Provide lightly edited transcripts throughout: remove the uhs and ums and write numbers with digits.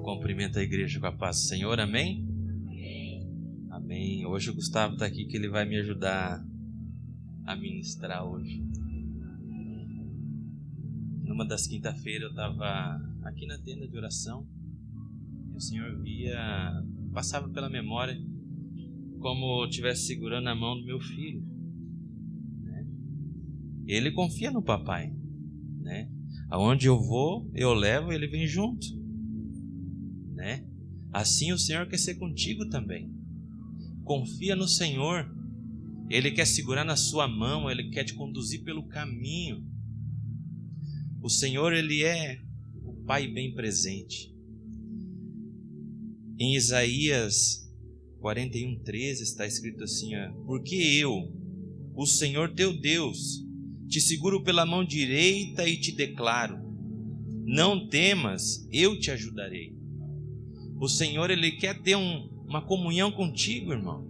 Cumprimenta a igreja com a paz do Senhor, amém? Amém. Hoje o Gustavo está aqui que ele vai me ajudar a ministrar hoje. Numa das quinta-feiras eu estava aqui na tenda de oração e o Senhor passava pela memória como eu estivesse segurando a mão do meu filho, né? Ele confia no papai, né? Aonde eu vou, eu levo, ele vem junto, né? Assim o Senhor quer ser contigo também. Confia no Senhor. Ele quer segurar na sua mão, Ele quer te conduzir pelo caminho. O Senhor, Ele é o Pai bem presente. Em Isaías 41:13 está escrito assim: porque eu, o Senhor teu Deus, te seguro pela mão direita e te declaro: não temas, eu te ajudarei. O Senhor, Ele quer ter uma comunhão contigo, irmão.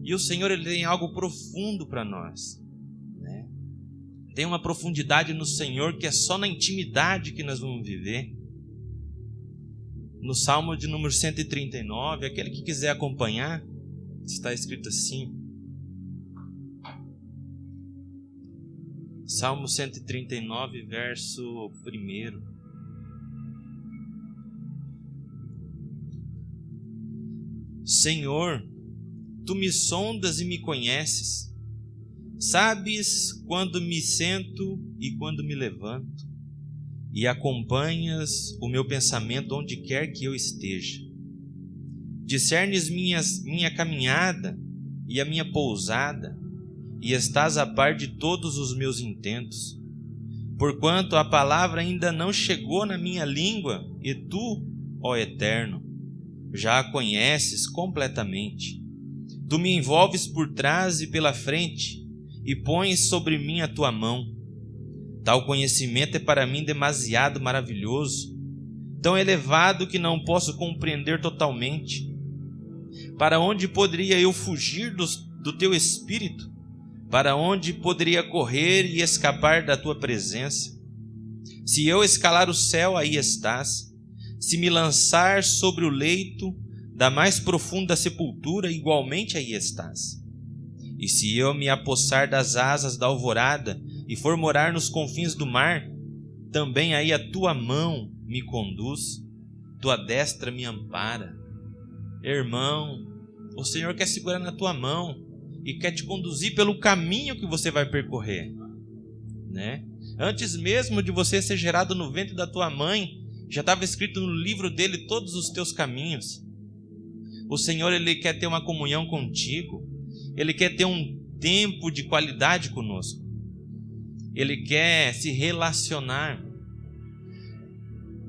E o Senhor, Ele tem algo profundo para nós, né? Tem uma profundidade no Senhor que é só na intimidade que nós vamos viver. No Salmo de número 139, aquele que quiser acompanhar, está escrito assim. Salmo 139, verso 1. Senhor, Tu me sondas e me conheces. Sabes quando me sento e quando me levanto, e acompanhas o meu pensamento onde quer que eu esteja. Discernes minha caminhada e a minha pousada, e estás a par de todos os meus intentos. Porquanto a palavra ainda não chegou na minha língua, e Tu, ó Eterno, já a conheces completamente. Tu me envolves por trás e pela frente, e pões sobre mim a Tua mão. Tal conhecimento é para mim demasiado maravilhoso, tão elevado que não posso compreender totalmente. Para onde poderia eu fugir do Teu Espírito? Para onde poderia correr e escapar da Tua presença? Se eu escalar o céu, aí estás. Se me lançar sobre o leito da mais profunda sepultura, igualmente aí estás. E se eu me apossar das asas da alvorada e for morar nos confins do mar, também aí a Tua mão me conduz, Tua destra me ampara. Irmão, o Senhor quer segurar na tua mão e quer te conduzir pelo caminho que você vai percorrer, né? Antes mesmo de você ser gerado no ventre da tua mãe, já estava escrito no livro dele todos os teus caminhos. O Senhor, Ele quer ter uma comunhão contigo. Ele quer ter um tempo de qualidade conosco. Ele quer se relacionar.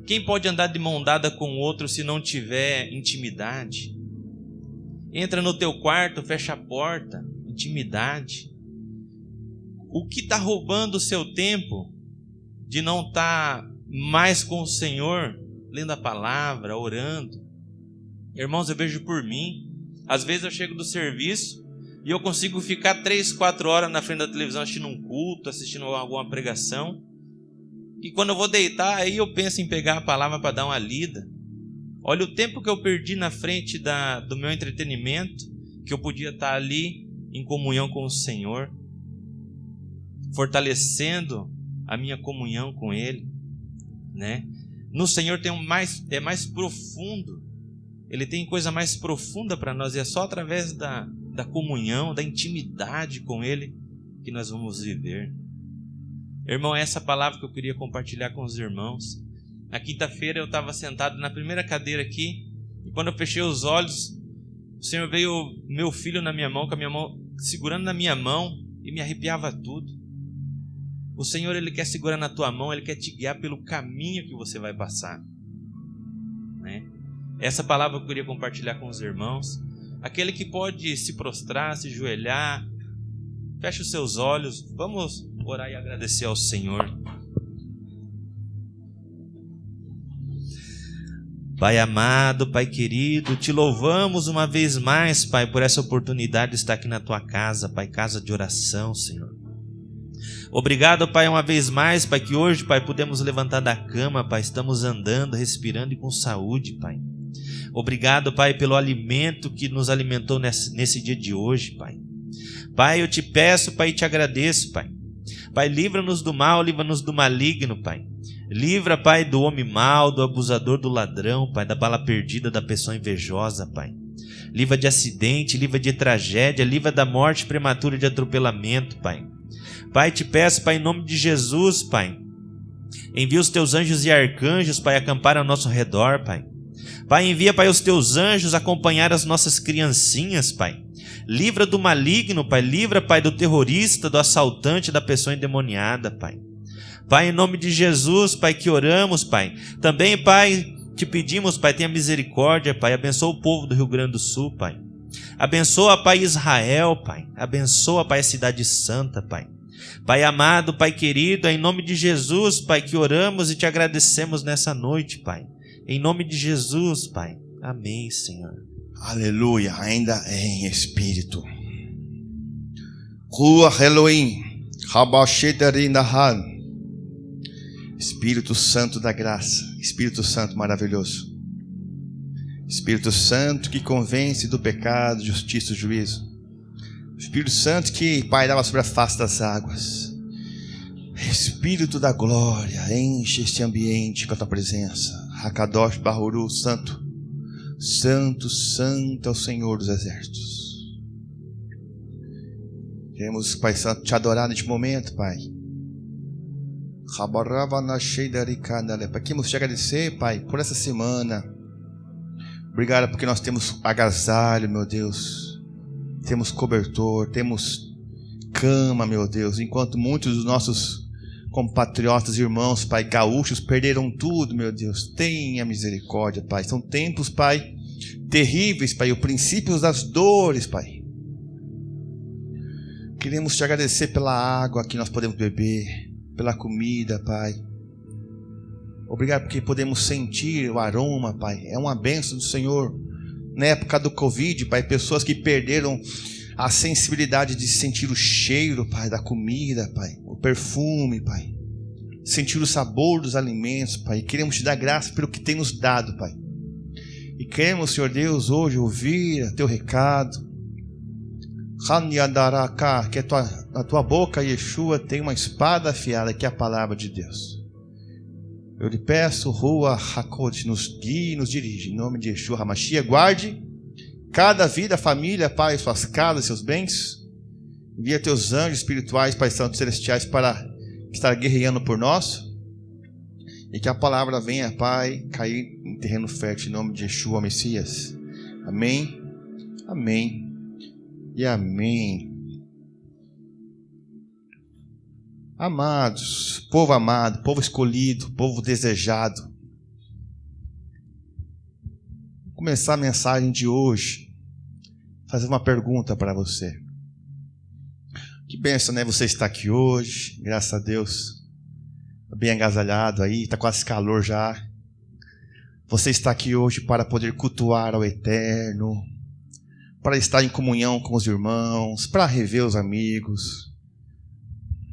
Quem pode andar de mão dada com o outro se não tiver intimidade? Entra no teu quarto, fecha a porta. Intimidade. O que está roubando o seu tempo de não estar mais com o Senhor, lendo a palavra, orando? Irmãos, eu vejo por mim. Às vezes eu chego do serviço e eu consigo ficar 3-4 horas na frente da televisão assistindo um culto, assistindo alguma pregação. E quando eu vou deitar, aí eu penso em pegar a palavra para dar uma lida. Olha o tempo que eu perdi na frente do meu entretenimento, que eu podia estar ali em comunhão com o Senhor, fortalecendo a minha comunhão com Ele, né? No Senhor é mais profundo. Ele tem coisa mais profunda para nós, e é só através da comunhão, da intimidade com Ele que nós vamos viver. Irmão, essa palavra que eu queria compartilhar com os irmãos. Na quinta-feira eu estava sentado na primeira cadeira aqui, e quando eu fechei os olhos, o Senhor veio meu filho na minha mão, com a minha mão segurando na minha mão, e me arrepiava tudo. O Senhor, Ele quer segurar na tua mão, Ele quer te guiar pelo caminho que você vai passar, né? Essa palavra eu queria compartilhar com os irmãos. Aquele que pode se prostrar, se ajoelhar, feche os seus olhos, vamos orar e agradecer ao Senhor. Pai amado, Pai querido, te louvamos uma vez mais, Pai, por essa oportunidade de estar aqui na tua casa, Pai, casa de oração, Senhor. Obrigado, Pai, uma vez mais, Pai, que hoje, Pai, podemos levantar da cama, Pai, estamos andando, respirando e com saúde, Pai. Obrigado, Pai, pelo alimento que nos alimentou nesse dia de hoje, Pai. Pai, eu te peço, Pai, e te agradeço, Pai. Pai, livra-nos do mal, livra-nos do maligno, Pai. Livra, Pai, do homem mau, do abusador, do ladrão, Pai, da bala perdida, da pessoa invejosa, Pai. Livra de acidente, livra de tragédia, livra da morte prematura de atropelamento, Pai. Pai, te peço, Pai, em nome de Jesus, Pai. Envia os teus anjos e arcanjos, Pai, acampar ao nosso redor, Pai. Pai, envia, Pai, os teus anjos acompanhar as nossas criancinhas, Pai. Livra do maligno, Pai. Livra, Pai, do terrorista, do assaltante, da pessoa endemoniada, Pai. Pai, em nome de Jesus, Pai, que oramos, Pai. Também, Pai, te pedimos, Pai, tenha misericórdia, Pai. Abençoa o povo do Rio Grande do Sul, Pai. Abençoa, Pai, Israel, Pai. Abençoa, Pai, a cidade santa, Pai. Pai amado, Pai querido, é em nome de Jesus, Pai, que oramos e te agradecemos nessa noite, Pai. Em nome de Jesus, Pai. Amém, Senhor. Aleluia, ainda em espírito. Rua Elohim, Rabashederindahan. Espírito Santo da graça, Espírito Santo maravilhoso. Espírito Santo que convence do pecado, justiça e juízo. Espírito Santo que pairava sobre a face das águas. Espírito da glória, enche este ambiente com a tua presença. Hakadosh Bahuru, Santo. Santo, Santo é o Senhor dos exércitos. Queremos, Pai Santo, te adorar neste momento, Pai. Queremos te agradecer, Pai, por essa semana. Obrigado porque nós temos agasalho, meu Deus. Temos cobertor, temos cama, meu Deus. Enquanto muitos dos nossos compatriotas, irmãos, Pai, gaúchos, perderam tudo, meu Deus. Tenha misericórdia, Pai. São tempos, Pai, terríveis, Pai. O princípio das dores, Pai. Queremos te agradecer pela água que nós podemos beber, pela comida, Pai. Obrigado porque podemos sentir o aroma, Pai. É uma bênção do Senhor. Na época do Covid, Pai, pessoas que perderam a sensibilidade de sentir o cheiro, Pai, da comida, Pai, o perfume, Pai, sentir o sabor dos alimentos, Pai. E queremos te dar graça pelo que tem nos dado, Pai. E queremos, Senhor Deus, hoje ouvir teu recado. Que a tua boca, Yeshua, tem uma espada afiada, que é a palavra de Deus. Eu lhe peço, Rua Hakod, nos guie e nos dirige. Em nome de Yeshua HaMashiach, guarde cada vida, família, Pai, suas casas, seus bens. Envia teus anjos espirituais, Pai Santo Celestiais, para estar guerreando por nós. E que a palavra venha, Pai, cair em terreno fértil, em nome de Yeshua, Messias. Amém, amém e amém. Amados, povo amado, povo escolhido, povo desejado. Vou começar a mensagem de hoje, fazer uma pergunta para você. Que bênção, né? Você está aqui hoje, graças a Deus, bem agasalhado aí, está quase calor já. Você está aqui hoje para poder cultuar ao Eterno, para estar em comunhão com os irmãos, para rever os amigos,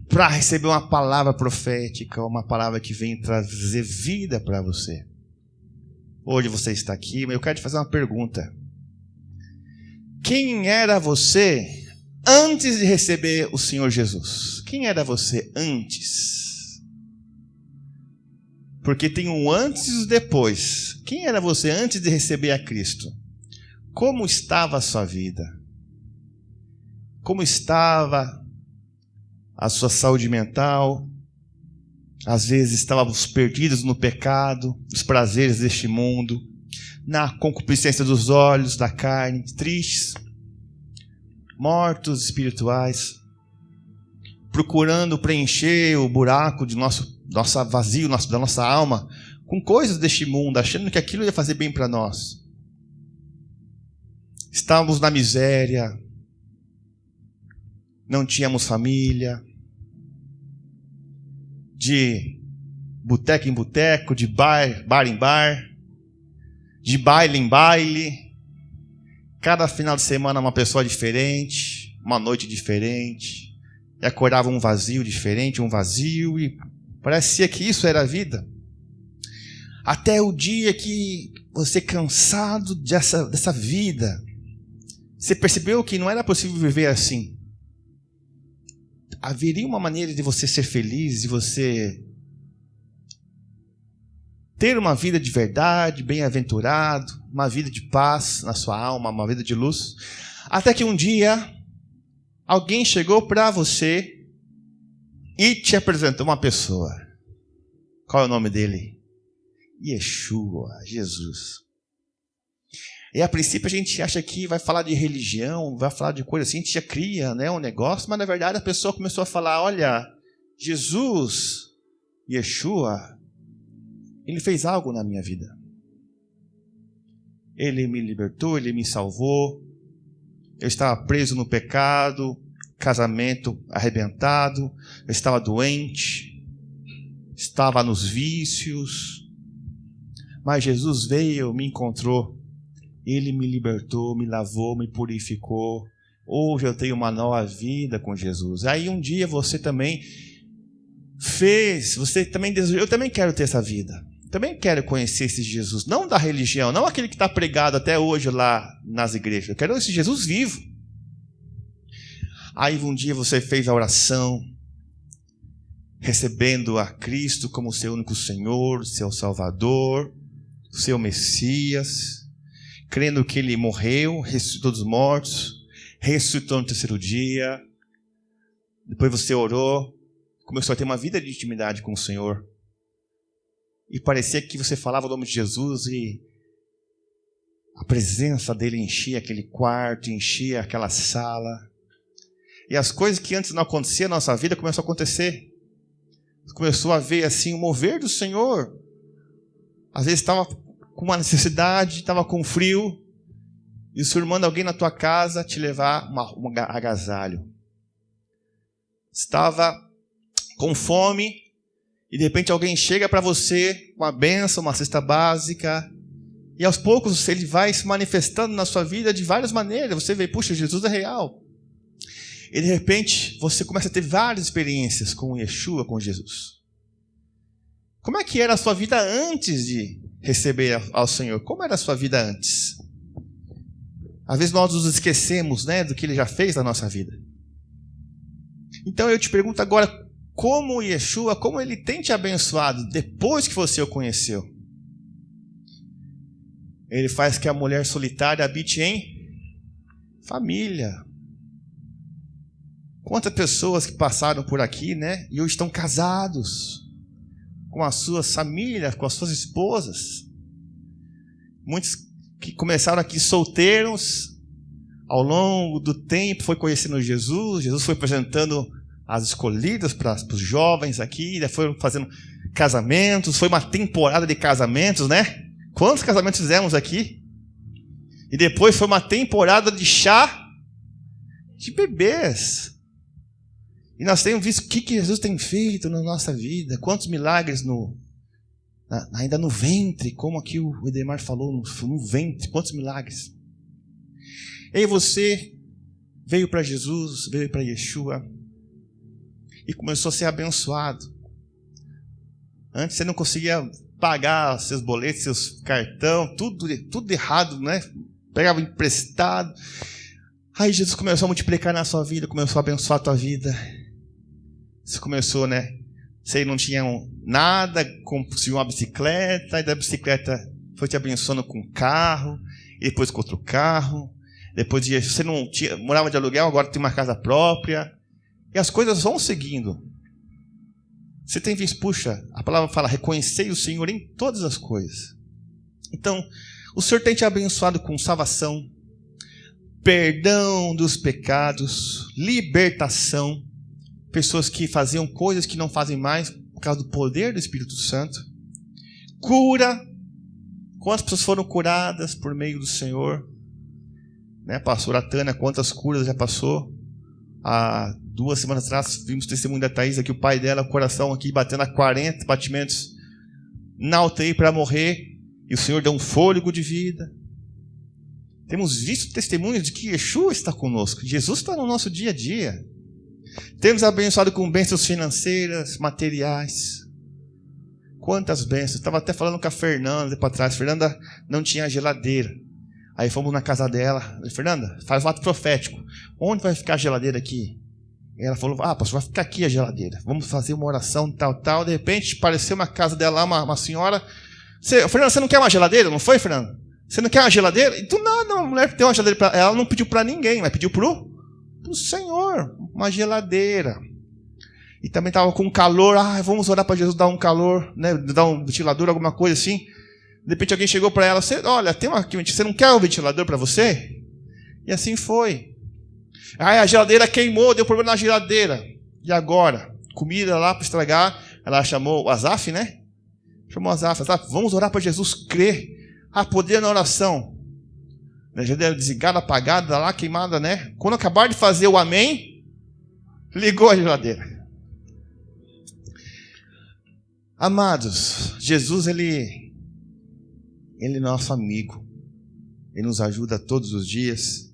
para receber uma palavra profética, uma palavra que vem trazer vida para você. Hoje você está aqui, mas eu quero te fazer uma pergunta. Quem era você antes de receber o Senhor Jesus? Quem era você antes? Porque tem um antes e um depois. Quem era você antes de receber a Cristo? Como estava a sua vida? Como estava a sua saúde mental? Às vezes estávamos perdidos no pecado, nos prazeres deste mundo, na concupiscência dos olhos, da carne, tristes, mortos espirituais, procurando preencher o buraco de nosso vazio, da nossa alma, com coisas deste mundo, achando que aquilo ia fazer bem para nós. Estávamos na miséria, não tínhamos família, de boteco em boteco, de bar em bar, de baile em baile. Cada final de semana uma pessoa diferente, uma noite diferente. e acordava um vazio diferente, um vazio, e parecia que isso era a vida. Até o dia que você, cansado dessa vida, você percebeu que não era possível viver assim. Haveria uma maneira de você ser feliz, de você ter uma vida de verdade, bem-aventurado, uma vida de paz na sua alma, uma vida de luz. Até que um dia, alguém chegou para você e te apresentou uma pessoa. Qual é o nome dele? Yeshua, Jesus. E a princípio a gente acha que vai falar de religião, vai falar de coisa assim, a gente já cria, né, um negócio, mas na verdade a pessoa começou a falar, olha, Jesus, Yeshua, ele fez algo na minha vida. Ele me libertou, ele me salvou. Eu estava preso no pecado, casamento arrebentado, eu estava doente, estava nos vícios, mas Jesus veio, me encontrou. Ele me libertou, me lavou, me purificou. Hoje eu tenho uma nova vida com Jesus. Aí um dia você também desejou, eu também quero ter essa vida. Também quero conhecer esse Jesus, não da religião, não aquele que está pregado até hoje lá nas igrejas. Eu quero esse Jesus vivo. Aí um dia você fez a oração, recebendo a Cristo como seu único Senhor, seu Salvador, seu Messias, crendo que Ele morreu, ressuscitou dos mortos, ressuscitou no terceiro dia. Depois você orou, começou a ter uma vida de intimidade com o Senhor. E parecia que você falava o nome de Jesus e a presença dele enchia aquele quarto, enchia aquela sala. E as coisas que antes não aconteciam na nossa vida começaram a acontecer. Começou a ver assim o mover do Senhor. Às vezes estava com uma necessidade, estava com frio, e o Senhor manda alguém na tua casa te levar um agasalho. Estava com fome, e de repente alguém chega para você com uma bênção, uma cesta básica, e aos poucos ele vai se manifestando na sua vida de várias maneiras. Você vê, puxa, Jesus é real. E de repente você começa a ter várias experiências com Yeshua, com Jesus. Como é que era a sua vida antes de receber ao Senhor? Como era a sua vida antes? Às vezes nós nos esquecemos, né, do que Ele já fez na nossa vida. Então eu te pergunto agora, como Yeshua, como Ele tem te abençoado depois que você o conheceu? Ele faz que a mulher solitária habite em família. Quantas pessoas que passaram por aqui, né, e hoje estão casados com as suas famílias, com as suas esposas. Muitos que começaram aqui solteiros, ao longo do tempo foi conhecendo Jesus. Jesus foi apresentando as escolhidas para os jovens aqui, foram fazendo casamentos, foi uma temporada de casamentos, né? Quantos casamentos fizemos aqui? E depois foi uma temporada de chá de bebês. E nós temos visto o que Jesus tem feito na nossa vida, quantos milagres ainda no ventre, como aqui o Edemar falou, no ventre, quantos milagres. E aí você veio para Jesus, veio para Yeshua e começou a ser abençoado. Antes você não conseguia pagar seus boletos, seus cartão, tudo errado, né? Pegava emprestado. Aí Jesus começou a multiplicar na sua vida, começou a abençoar a tua vida. Você começou, né? Você não tinha nada, conseguiu uma bicicleta, e da bicicleta foi te abençoando com um carro, e depois com outro carro. Depois você não morava de aluguel, agora tem uma casa própria. E as coisas vão seguindo. Você tem visto, puxa, a palavra fala, reconhecei o Senhor em todas as coisas. Então, o Senhor tem te abençoado com salvação, perdão dos pecados, libertação. Pessoas que faziam coisas que não fazem mais por causa do poder do Espírito Santo. Cura. Quantas pessoas foram curadas por meio do Senhor? Né? Pastora Tânia, quantas curas já passou? Há 2 semanas atrás vimos o testemunho da Thaís aqui, o pai dela, o coração aqui batendo a 40 batimentos na UTI para morrer, e o Senhor deu um fôlego de vida. Temos visto testemunhos de que Yeshua está conosco, Jesus está no nosso dia a dia. Tem nos abençoado com bênçãos financeiras, materiais. Quantas bênçãos. Estava até falando com a Fernanda para trás. Fernanda não tinha geladeira. Aí fomos na casa dela. Falei, Fernanda, faz um ato profético. Onde vai ficar a geladeira aqui? E ela falou, pastor, vai ficar aqui a geladeira. Vamos fazer uma oração, tal. De repente, apareceu uma casa dela lá, uma senhora. Fernanda, você não quer uma geladeira? Não foi, Fernanda? Você não quer uma geladeira? Então, não, a mulher tem uma geladeira para ela. Ela não pediu para ninguém, mas pediu para o Senhor uma geladeira. E também estava com calor. Vamos orar para Jesus dar um calor, né? Dar um ventilador, alguma coisa assim. De repente alguém chegou para ela, olha, tem uma aqui, você não quer um ventilador para você? E assim foi. A geladeira queimou, deu problema na geladeira. E agora? Comida lá para estragar. Ela chamou o Azaf, né? Chamou o Azaf, vamos orar para Jesus crer. Poder na oração. A geladeira desligada, apagada, lá queimada, né? Quando acabar de fazer o amém, ligou a geladeira. Amados, Jesus, Ele é nosso amigo. Ele nos ajuda todos os dias.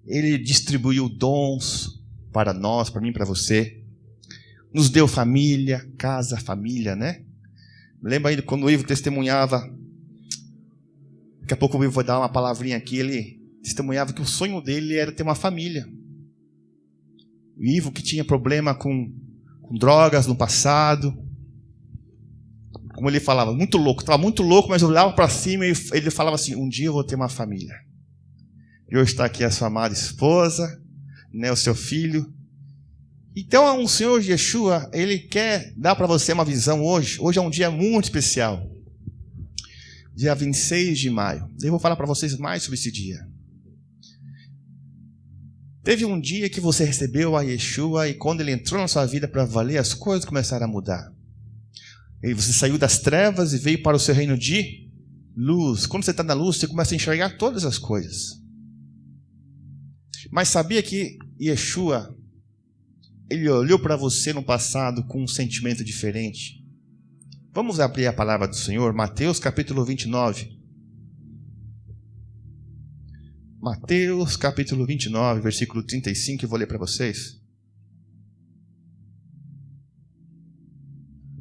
Ele distribuiu dons para nós, para mim, para você. Nos deu família, casa, família, né? Lembra ainda quando o Ivo testemunhava. Daqui a pouco o Ivo vai dar uma palavrinha aqui. Ele testemunhava que o sonho dele era ter uma família. O Ivo que tinha problema com drogas no passado. Como ele falava, muito louco. Estava muito louco, mas eu olhava para cima e ele falava assim, um dia eu vou ter uma família. E hoje está aqui a sua amada esposa, né, o seu filho. Então o Senhor Yeshua, Ele quer dar para você uma visão hoje. Hoje é um dia muito especial. Dia 26 de maio. Eu vou falar para vocês mais sobre esse dia. Teve um dia que você recebeu a Yeshua e quando Ele entrou na sua vida para valer, as coisas começaram a mudar. E você saiu das trevas e veio para o seu reino de luz. Quando você está na luz, você começa a enxergar todas as coisas. Mas sabia que Yeshua, Ele olhou para você no passado com um sentimento diferente? Vamos abrir a palavra do Senhor, Mateus capítulo 29. Mateus capítulo 29, versículo 35, eu vou ler para vocês.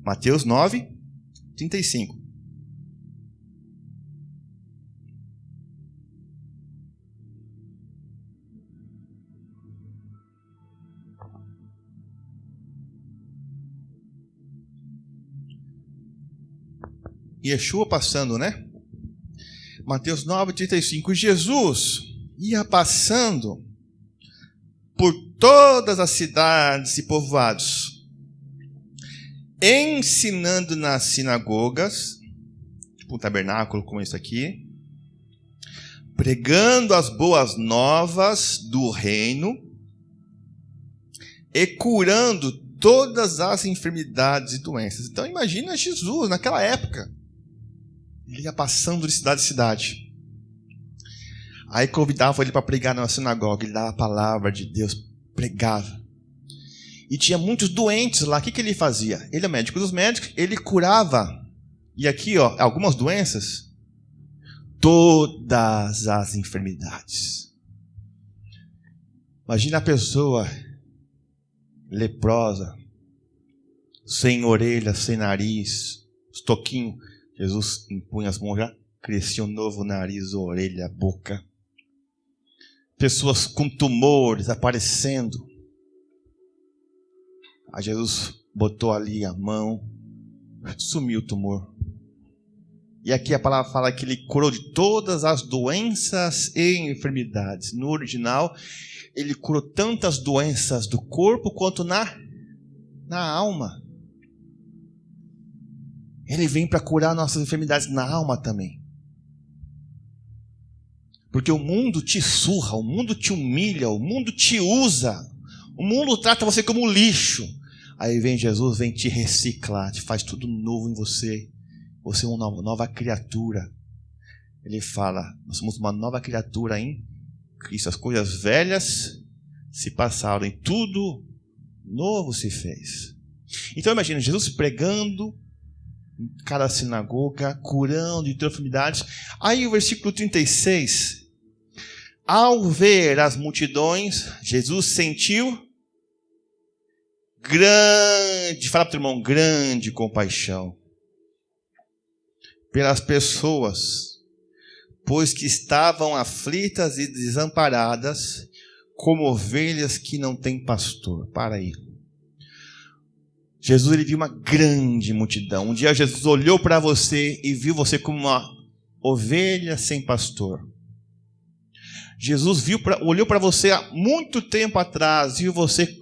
Mateus 9, 35. Yeshua passando, né? Mateus 9, 35. Jesus ia passando por todas as cidades e povoados, ensinando nas sinagogas, tipo um tabernáculo como esse aqui, pregando as boas novas do reino e curando todas as enfermidades e doenças. Então imagina Jesus naquela época. Ele ia passando de cidade em cidade. Aí convidava ele para pregar na sinagoga. Ele dava a palavra de Deus, pregava. E tinha muitos doentes lá. O que ele fazia? Ele é médico dos médicos. Ele curava. E aqui, algumas doenças. Todas as enfermidades. Imagina a pessoa leprosa, sem orelha, sem nariz, os toquinhos. Jesus impunha as mãos, já crescia um novo nariz, orelha, boca. Pessoas com tumores aparecendo. Aí Jesus botou ali a mão, sumiu o tumor. E aqui a palavra fala que ele curou de todas as doenças e enfermidades. No original, ele curou tantas doenças do corpo quanto na alma. Ele vem para curar nossas enfermidades na alma também. Porque o mundo te surra, o mundo te humilha, o mundo te usa. O mundo trata você como lixo. Aí vem Jesus, vem te reciclar, te faz tudo novo em você. Você é uma nova criatura. Ele fala, nós somos uma nova criatura em Cristo. As coisas velhas se passaram e tudo novo se fez. Então imagina, Jesus pregando em cada sinagoga, curando de enfermidades. Aí o versículo 36. Ao ver as multidões, Jesus sentiu grande, fala para o irmão, grande compaixão pelas pessoas, pois que estavam aflitas e desamparadas, como ovelhas que não têm pastor. Para aí. Jesus, ele viu uma grande multidão. Um dia Jesus olhou para você e viu você como uma ovelha sem pastor. Jesus olhou para você há muito tempo atrás, viu você,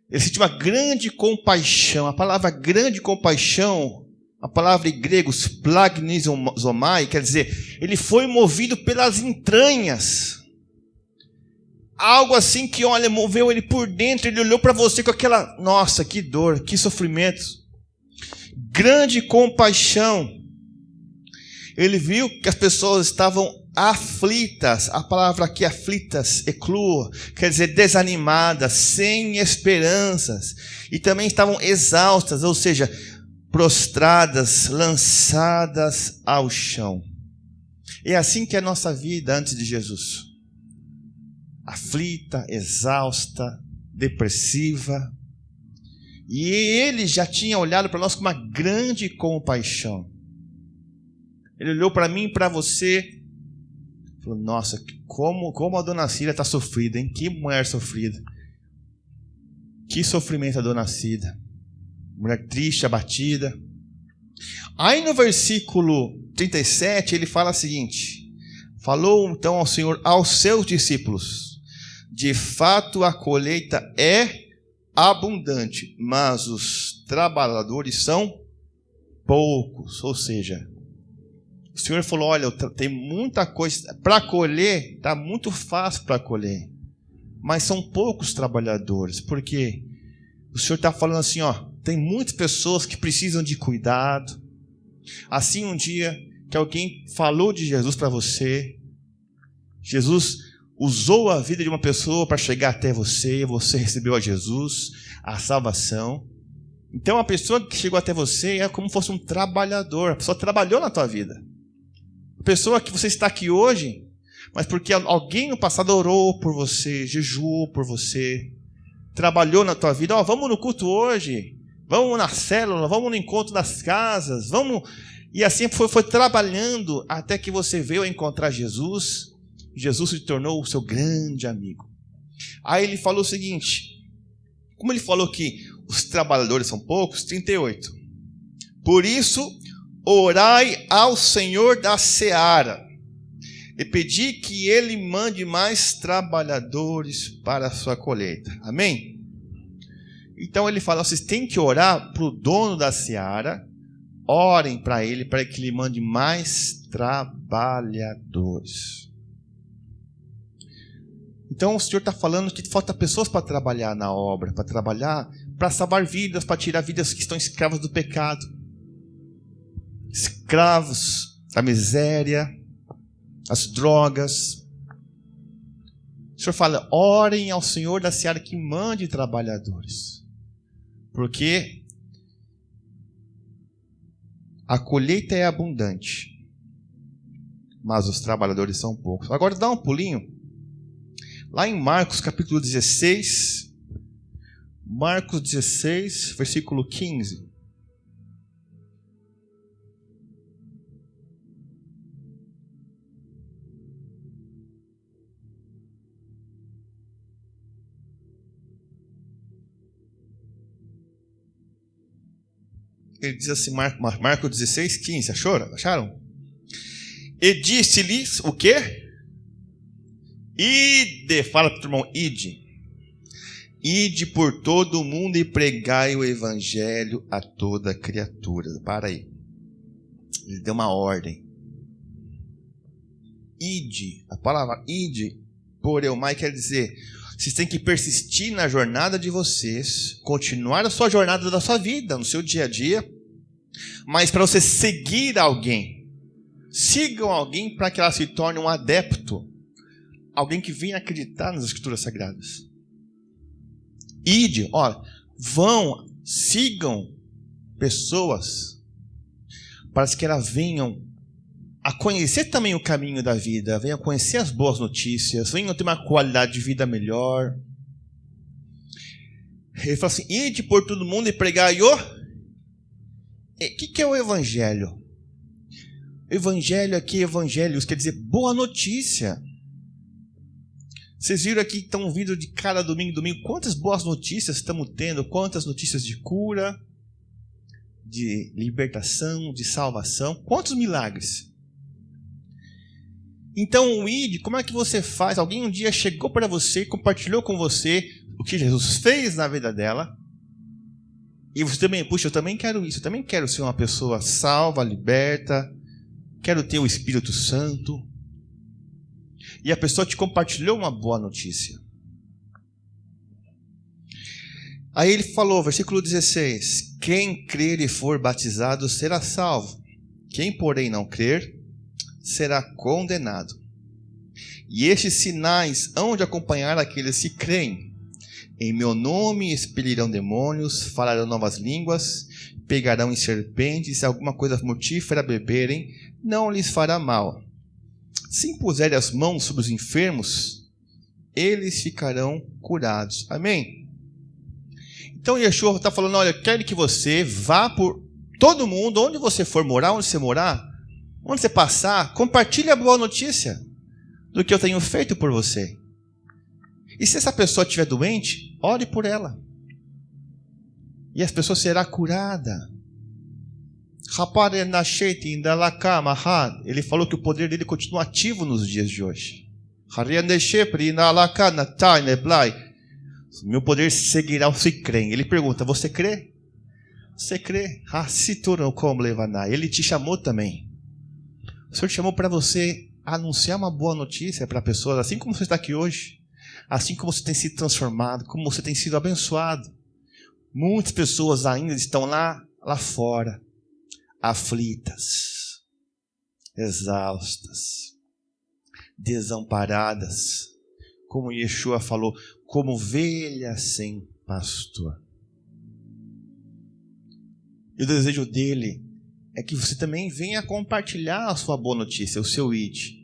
ele sentiu uma grande compaixão. A palavra grande compaixão, a palavra em grego, splagnizomai, quer dizer, ele foi movido pelas entranhas. Algo assim que, olha, moveu ele por dentro, ele olhou para você com aquela, nossa, que dor, que sofrimento. Grande compaixão. Ele viu que as pessoas estavam aflitas, a palavra aqui aflitas, eclua, quer dizer desanimadas, sem esperanças, e também estavam exaustas, ou seja, prostradas, lançadas ao chão. É assim que é a nossa vida antes de Jesus. Aflita, exausta, depressiva. E ele já tinha olhado para nós com uma grande compaixão. Ele olhou para mim e para você, falou, nossa, como a dona Cida está sofrida, hein? Que mulher sofrida. Que sofrimento a dona Cida. Mulher triste, abatida. Aí no versículo 37, ele fala o seguinte, falou então ao Senhor, aos seus discípulos, de fato a colheita é abundante, mas os trabalhadores são poucos. Ou seja, o Senhor falou, olha, tem muita coisa para colher, está muito fácil para colher, mas são poucos trabalhadores, porque o Senhor está falando assim, ó, tem muitas pessoas que precisam de cuidado. Assim, um dia que alguém falou de Jesus para você, Jesus usou a vida de uma pessoa para chegar até você, você recebeu a Jesus, a salvação. Então a pessoa que chegou até você é como se fosse um trabalhador, a pessoa trabalhou na tua vida. A pessoa que você está aqui hoje, mas porque alguém no passado orou por você, jejuou por você, trabalhou na tua vida. Ó, vamos no culto hoje, vamos na célula, vamos no encontro das casas, vamos. E assim foi trabalhando até que você veio a encontrar Jesus. Jesus se tornou o seu grande amigo. Aí ele falou o seguinte, como ele falou que os trabalhadores são poucos, 38. Por isso, orai ao Senhor da seara e pedi que ele mande mais trabalhadores para a sua colheita. Amém? Então ele fala, vocês têm que orar para o dono da seara, orem para ele que ele mande mais trabalhadores. Então o Senhor está falando que falta pessoas para trabalhar na obra, para trabalhar, para salvar vidas, para tirar vidas que estão escravas do pecado, escravos da miséria, as drogas. O Senhor fala, orem ao Senhor da seara que mande trabalhadores, porque a colheita é abundante, mas os trabalhadores são poucos. Agora dá um pulinho lá em Marcos capítulo 16, Marcos 16, versículo 15. Ele diz assim, Marcos 16, 15, acharam? E disse-lhes o quê? Ide, fala para o irmão, ide por todo o mundo e pregai o evangelho a toda criatura. Para aí, ele deu uma ordem. Ide, a palavra ide, por eumai, quer dizer, vocês têm que persistir na jornada de vocês, continuar a sua jornada da sua vida, no seu dia a dia, mas para você seguir alguém, sigam alguém para que ela se torne um adepto, alguém que venha acreditar nas Escrituras Sagradas. Ide, olha, sigam pessoas para que elas venham a conhecer também o caminho da vida, venham a conhecer as boas notícias, venham ter uma qualidade de vida melhor. Ele fala assim, ide por todo mundo e pregai o... O que é o evangelho? Evangelho aqui, evangelhos, quer dizer boa notícia. Vocês viram aqui que estão vindo de cada domingo, quantas boas notícias estamos tendo, quantas notícias de cura, de libertação, de salvação, quantos milagres. Então o ID, como é que você faz? Alguém um dia chegou para você, compartilhou com você o que Jesus fez na vida dela, e você também, puxa, eu também quero isso, eu também quero ser uma pessoa salva, liberta, quero ter o Espírito Santo. E a pessoa te compartilhou uma boa notícia. Aí ele falou, versículo 16: quem crer e for batizado será salvo, quem porém não crer será condenado. E estes sinais hão de acompanhar aqueles que creem. Em meu nome expelirão demônios, falarão novas línguas, pegarão em serpentes, se alguma coisa mortífera beberem, não lhes fará mal. Se impuserem as mãos sobre os enfermos, eles ficarão curados. Amém? Então Yeshua está falando, olha, eu quero que você vá por todo mundo, onde você for morar, onde você morar, onde você passar, compartilhe a boa notícia do que eu tenho feito por você. E se essa pessoa estiver doente, ore por ela. E essa pessoa será curada. Ele falou que o poder dele continua ativo nos dias de hoje. Meu poder seguirá os que creem. Ele pergunta, você crê? Você crê? Ele te chamou também. O Senhor te chamou para você anunciar uma boa notícia para pessoas, assim como você está aqui hoje, assim como você tem sido transformado, como você tem sido abençoado. Muitas pessoas ainda estão lá fora, aflitas, exaustas, desamparadas, como Yeshua falou, como ovelhas sem pastor. E o desejo dele é que você também venha compartilhar a sua boa notícia, o seu ID.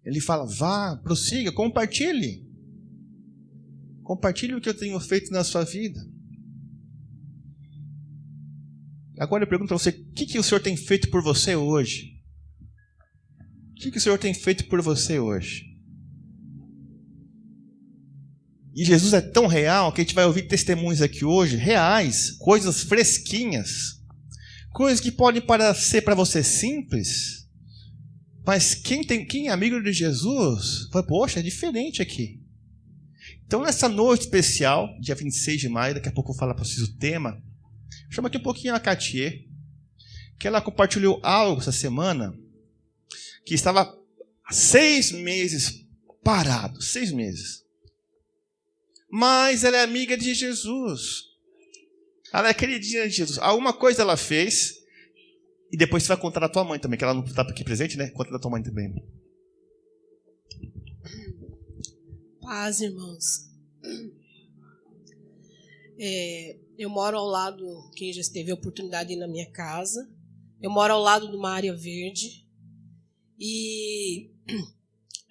Ele fala, vá, prossiga, compartilhe. Compartilhe o que eu tenho feito na sua vida. Agora eu pergunto para você, o que o Senhor tem feito por você hoje? O que o Senhor tem feito por você hoje? E Jesus é tão real que a gente vai ouvir testemunhos aqui hoje, reais, coisas fresquinhas, coisas que podem parecer para você simples, mas quem é amigo de Jesus, fala, poxa, é diferente aqui. Então nessa noite especial, dia 26 de maio, daqui a pouco eu vou falar para vocês o tema, chama aqui um pouquinho a Katia, que ela compartilhou algo essa semana, que estava há 6 meses parado, 6 meses. Mas ela é amiga de Jesus. Ela é queridinha de Jesus. Alguma coisa ela fez, e depois você vai contar da tua mãe também, que ela não está aqui presente, né? Conta da tua mãe também. Paz, irmãos. Eu moro ao lado, quem já teve a oportunidade de ir na minha casa, eu moro ao lado de uma área verde, e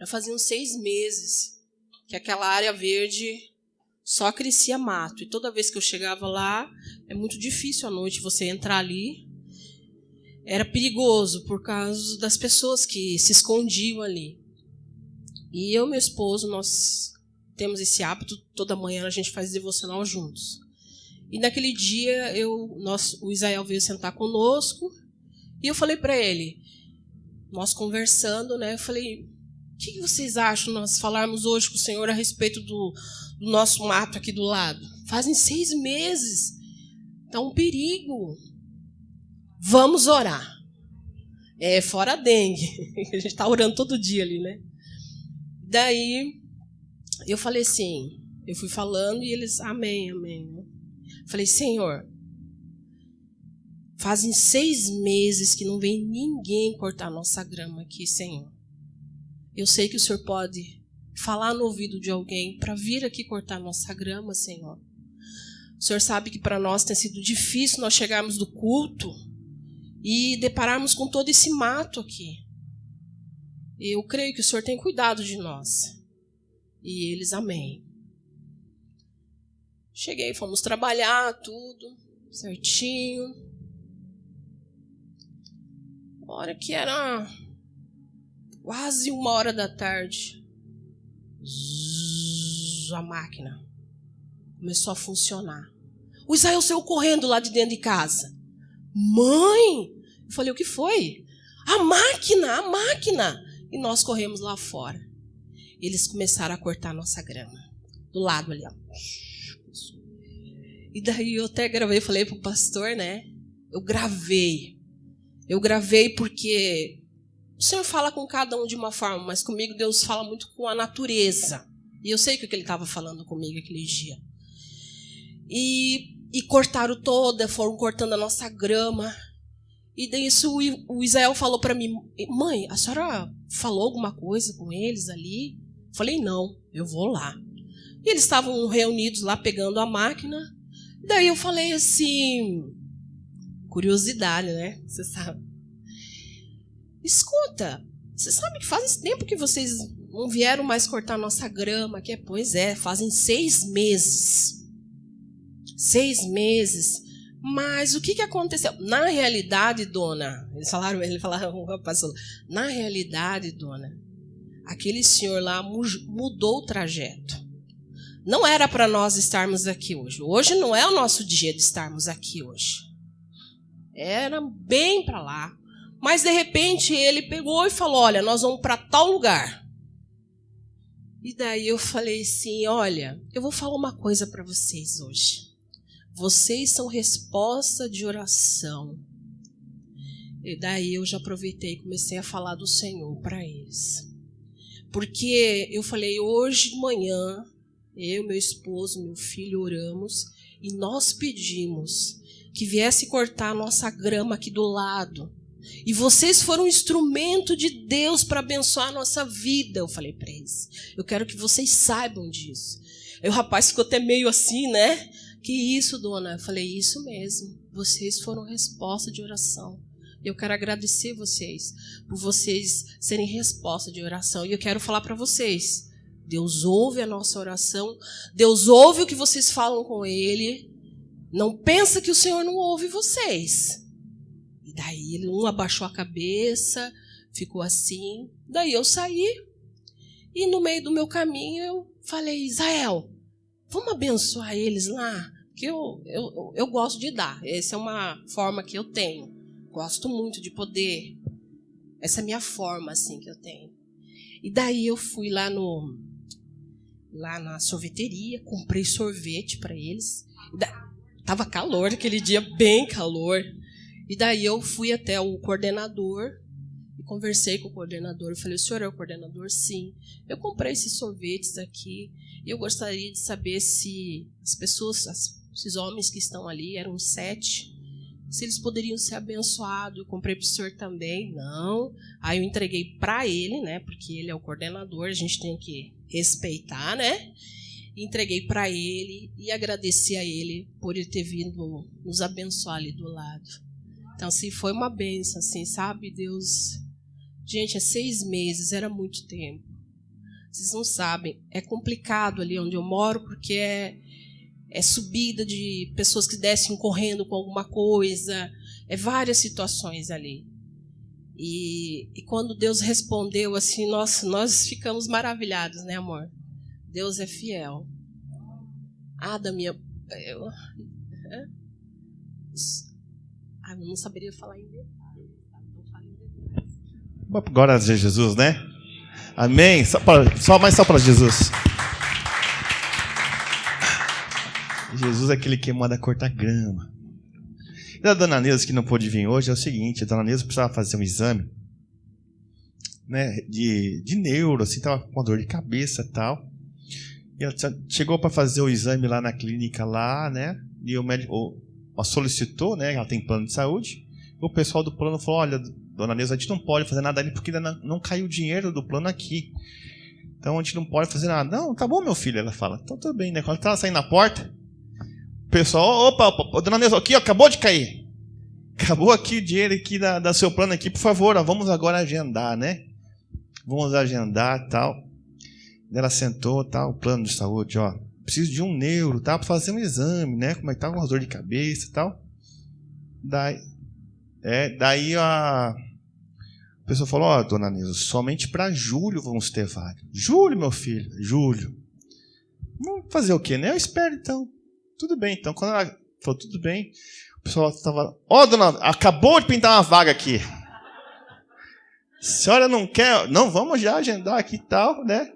já faziam 6 meses que aquela área verde só crescia mato. E toda vez que eu chegava lá, é muito difícil à noite você entrar ali. Era perigoso por causa das pessoas que se escondiam ali. E eu e meu esposo, nós temos esse hábito, toda manhã a gente faz devocional juntos. E naquele dia, o Israel veio sentar conosco, e eu falei para ele, nós conversando, né? Eu falei, o que vocês acham nós falarmos hoje com o Senhor a respeito do nosso mato aqui do lado? Fazem 6 meses, está um perigo. Vamos orar. Fora a dengue, a gente está orando todo dia ali, né? Daí, eu falei assim, eu fui falando e eles, amém, amém. Falei, Senhor, fazem 6 meses que não vem ninguém cortar nossa grama aqui, Senhor. Eu sei que o Senhor pode falar no ouvido de alguém para vir aqui cortar nossa grama, Senhor. O Senhor sabe que para nós tem sido difícil nós chegarmos do culto e depararmos com todo esse mato aqui. Eu creio que o Senhor tem cuidado de nós. E eles, amém. Cheguei, fomos trabalhar, tudo certinho. A hora que era quase 1h da tarde, a máquina começou a funcionar. O Israel saiu correndo lá de dentro de casa. Mãe! Eu falei, o que foi? A máquina! E nós corremos lá fora. Eles começaram a cortar a nossa grama. Do lado ali, ó. E daí eu até gravei, falei pro pastor, né? Eu gravei porque o Senhor fala com cada um de uma forma, mas comigo Deus fala muito com a natureza. E eu sei que ele estava falando comigo aquele dia. E cortaram toda, foram cortando a nossa grama. E daí isso, o Israel falou para mim, mãe, a senhora falou alguma coisa com eles ali? Falei, não, eu vou lá. E eles estavam reunidos lá pegando a máquina. Daí eu falei assim, curiosidade, né? Você sabe. Escuta, você sabe que faz tempo que vocês não vieram mais cortar nossa grama? Pois é, fazem 6 meses. 6 meses. Mas o que aconteceu? Na realidade, dona, ele falaram, rapaz, na realidade, dona, aquele senhor lá mudou o trajeto. Não era para nós estarmos aqui hoje. Hoje não é o nosso dia de estarmos aqui hoje. Era bem para lá. Mas, de repente, ele pegou e falou, olha, nós vamos para tal lugar. E daí eu falei assim, olha, eu vou falar uma coisa para vocês hoje. Vocês são resposta de oração. E daí eu já aproveitei e comecei a falar do Senhor para eles. Porque eu falei, hoje de manhã, eu, meu esposo, meu filho, oramos e nós pedimos que viesse cortar a nossa grama aqui do lado. E vocês foram um instrumento de Deus para abençoar a nossa vida. Eu falei para eles, eu quero que vocês saibam disso. Aí o rapaz ficou até meio assim, né? Que isso, dona? Eu falei, isso mesmo. Vocês foram resposta de oração. Eu quero agradecer vocês por vocês serem resposta de oração. E eu quero falar para vocês, Deus ouve a nossa oração. Deus ouve o que vocês falam com Ele. Não pensa que o Senhor não ouve vocês. E daí um abaixou a cabeça, ficou assim. Daí eu saí. E no meio do meu caminho eu falei, Israel, vamos abençoar eles lá? Porque eu gosto de dar. Essa é uma forma que eu tenho. Gosto muito de poder. Essa é a minha forma assim, que eu tenho. E daí eu fui lá na sorveteria, comprei sorvete para eles. Tava calor aquele dia, bem calor. E daí eu fui até o coordenador e conversei com o coordenador. Eu falei, o senhor é o coordenador? Sim. Eu comprei esses sorvetes aqui e eu gostaria de saber se as pessoas, esses homens que estão ali, eram 7, se eles poderiam ser abençoados. Eu comprei para o senhor também. Não. Aí eu entreguei para ele, né? Porque ele é o coordenador, a gente tem que respeitar, né? Entreguei para ele e agradeci a ele por ele ter vindo nos abençoar ali do lado. Então, assim, foi uma bênção, assim, sabe? Deus... Gente, é 6 meses, era muito tempo. Vocês não sabem, é complicado ali onde eu moro, porque é subida de pessoas que descem correndo com alguma coisa, várias situações ali. E quando Deus respondeu assim, nós ficamos maravilhados, né, amor? Deus é fiel. Da minha... Eu não saberia falar em detalhes. Não falo em detalhes. Glória a Jesus, né? Amém? Só para Jesus. Jesus é aquele que manda cortar grama. E a dona Neuza, que não pôde vir hoje, é o seguinte: a dona Neuza precisava fazer um exame, né, de neuro, assim, estava com dor de cabeça e tal. E ela chegou para fazer o exame lá na clínica, lá, né? E o médico solicitou, né? Ela tem plano de saúde. O pessoal do plano falou: olha, dona Neuza, a gente não pode fazer nada ali porque ainda não caiu o dinheiro do plano aqui. Então a gente não pode fazer nada. Não, tá bom, meu filho, ela fala. Então tudo bem, né? Quando ela saindo na porta, o pessoal, opa, dona Neuza, aqui, ó, acabou de cair. Acabou aqui o dinheiro aqui da seu plano aqui, por favor, ó, vamos agora agendar, né? Vamos agendar e tal. Ela sentou, tal, o plano de saúde, ó, preciso de um neuro, tá? Para fazer um exame, né? Como é que tá com dor de cabeça e tal. Daí a pessoa falou, ó, dona Neuza, somente para julho vamos ter vaga. Julho, meu filho, julho. Vamos fazer o quê, né? Eu espero, então. Tudo bem, então. Quando ela falou, tudo bem, o pessoal estava, ó, dona, acabou de pintar uma vaga aqui. A senhora não quer? Não, vamos já agendar aqui e tal, né?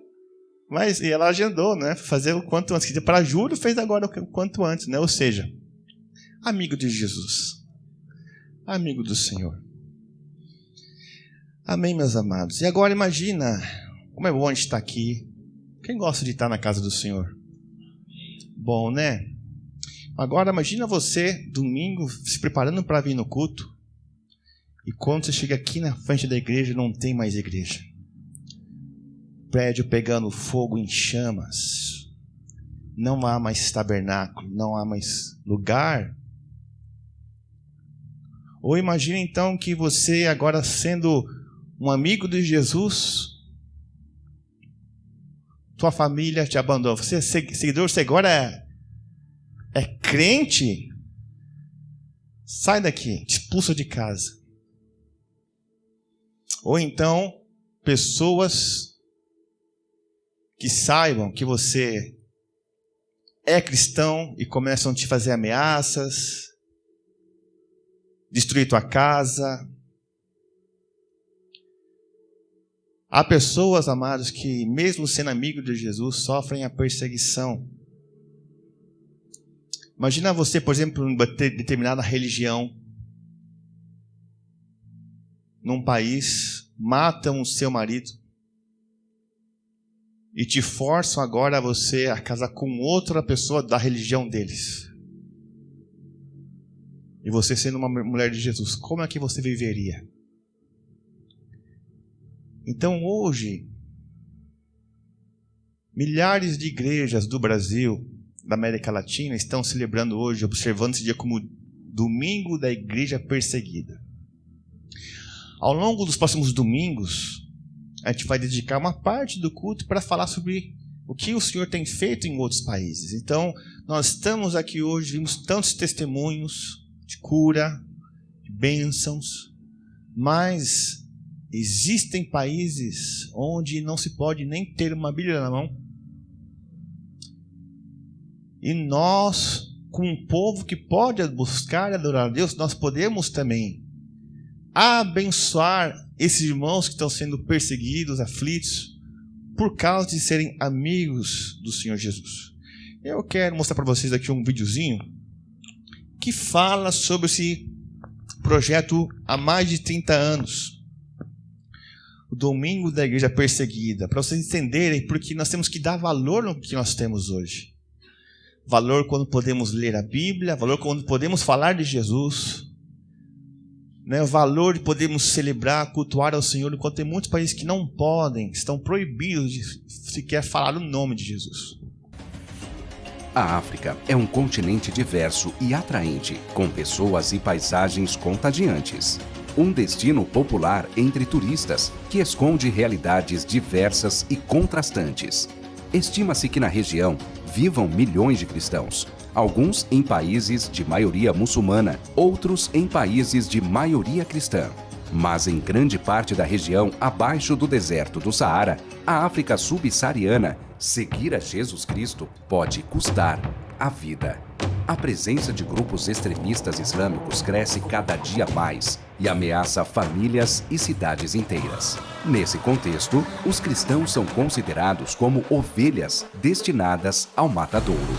Mas e ela agendou, né? Fazer o quanto antes. Para julho, fez agora o quanto antes, né? Ou seja, amigo de Jesus. Amigo do Senhor. Amém, meus amados. E agora imagina como é bom a gente estar aqui. Quem gosta de estar na casa do Senhor? Bom, né? Agora imagina você, domingo, se preparando para vir no culto. E quando você chega aqui na frente da igreja, não tem mais igreja. Prédio pegando fogo em chamas. Não há mais tabernáculo, não há mais lugar. Ou imagina então que você agora sendo um amigo de Jesus, tua família te abandona. Você é seguidor, você agora é crente? Sai daqui, te expulsa de casa. Ou então, pessoas que saibam que você é cristão e começam a te fazer ameaças, destruir tua casa. Há pessoas, amados, que mesmo sendo amigos de Jesus, sofrem a perseguição. Imagina você, por exemplo, em determinada religião, num país, matam o seu marido e te forçam agora a você a casar com outra pessoa da religião deles. E você sendo uma mulher de Jesus, como é que você viveria? Então hoje, milhares de igrejas do Brasil, da América Latina, estão celebrando hoje, observando esse dia como Domingo da Igreja Perseguida. Ao longo dos próximos domingos, a gente vai dedicar uma parte do culto para falar sobre o que o Senhor tem feito em outros países. Então, nós estamos aqui hoje, vimos tantos testemunhos de cura, de bênçãos, mas existem países onde não se pode nem ter uma Bíblia na mão. E nós, com um povo que pode buscar e adorar a Deus, nós podemos também abençoar esses irmãos que estão sendo perseguidos, aflitos, por causa de serem amigos do Senhor Jesus. Eu quero mostrar para vocês aqui um videozinho que fala sobre esse projeto há mais de 30 anos. O Domingo da Igreja Perseguida, para vocês entenderem porque nós temos que dar valor no que nós temos hoje. Valor quando podemos ler a Bíblia, valor quando podemos falar de Jesus, né? O valor de podermos celebrar, cultuar ao Senhor, enquanto tem muitos países que não podem, estão proibidos de sequer falar o nome de Jesus. A África é um continente diverso e atraente, com pessoas e paisagens contagiantes. Um destino popular entre turistas que esconde realidades diversas e contrastantes. Estima-se que na região vivam milhões de cristãos, alguns em países de maioria muçulmana, outros em países de maioria cristã. Mas em grande parte da região abaixo do deserto do Saara, a África subsaariana, seguir a Jesus Cristo pode custar a vida. A presença de grupos extremistas islâmicos cresce cada dia mais e ameaça famílias e cidades inteiras. Nesse contexto, os cristãos são considerados como ovelhas destinadas ao matadouro.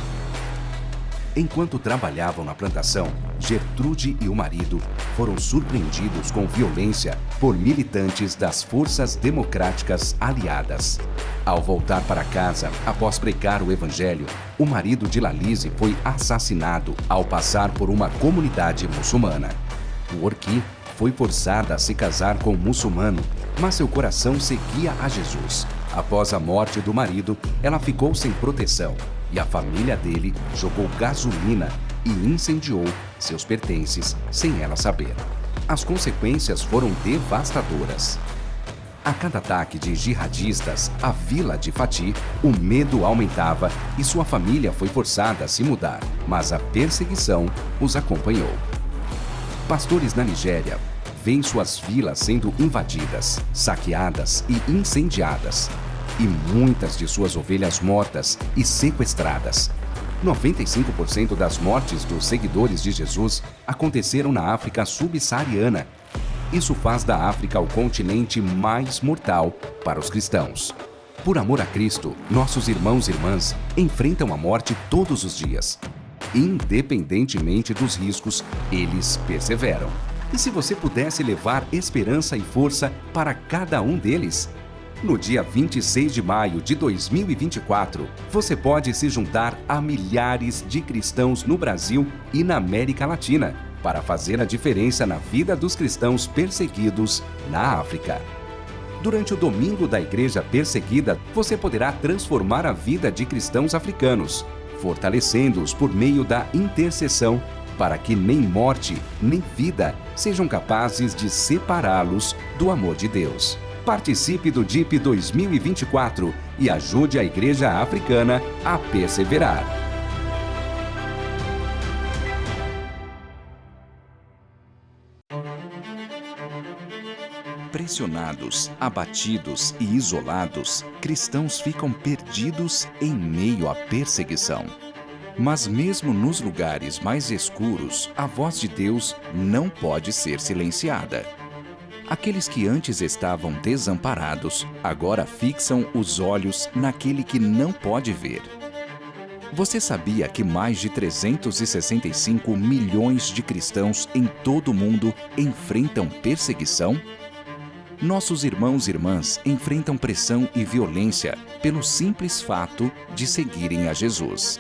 Enquanto trabalhavam na plantação, Gertrude e o marido foram surpreendidos com violência por militantes das Forças Democráticas Aliadas. Ao voltar para casa, após pregar o evangelho, o marido de Lalise foi assassinado ao passar por uma comunidade muçulmana. O Orqui foi forçada a se casar com um muçulmano, mas seu coração seguia a Jesus. Após a morte do marido, ela ficou sem proteção e a família dele jogou gasolina e incendiou seus pertences sem ela saber. As consequências foram devastadoras. A cada ataque de jihadistas à vila de Fati, o medo aumentava e sua família foi forçada a se mudar, mas a perseguição os acompanhou. Pastores na Nigéria veem suas vilas sendo invadidas, saqueadas e incendiadas, e muitas de suas ovelhas mortas e sequestradas. 95% das mortes dos seguidores de Jesus aconteceram na África subsaariana. Isso faz da África o continente mais mortal para os cristãos. Por amor a Cristo, nossos irmãos e irmãs enfrentam a morte todos os dias. Independentemente dos riscos, eles perseveram. E se você pudesse levar esperança e força para cada um deles? No dia 26 de maio de 2024, você pode se juntar a milhares de cristãos no Brasil e na América Latina para fazer a diferença na vida dos cristãos perseguidos na África. Durante o Domingo da Igreja Perseguida, você poderá transformar a vida de cristãos africanos, fortalecendo-os por meio da intercessão, para que nem morte, nem vida sejam capazes de separá-los do amor de Deus. Participe do DIP 2024 e ajude a Igreja Africana a perseverar. Pressionados, abatidos e isolados, cristãos ficam perdidos em meio à perseguição. Mas mesmo nos lugares mais escuros, a voz de Deus não pode ser silenciada. Aqueles que antes estavam desamparados, agora fixam os olhos naquele que não pode ver. Você sabia que mais de 365 milhões de cristãos em todo o mundo enfrentam perseguição? Nossos irmãos e irmãs enfrentam pressão e violência pelo simples fato de seguirem a Jesus.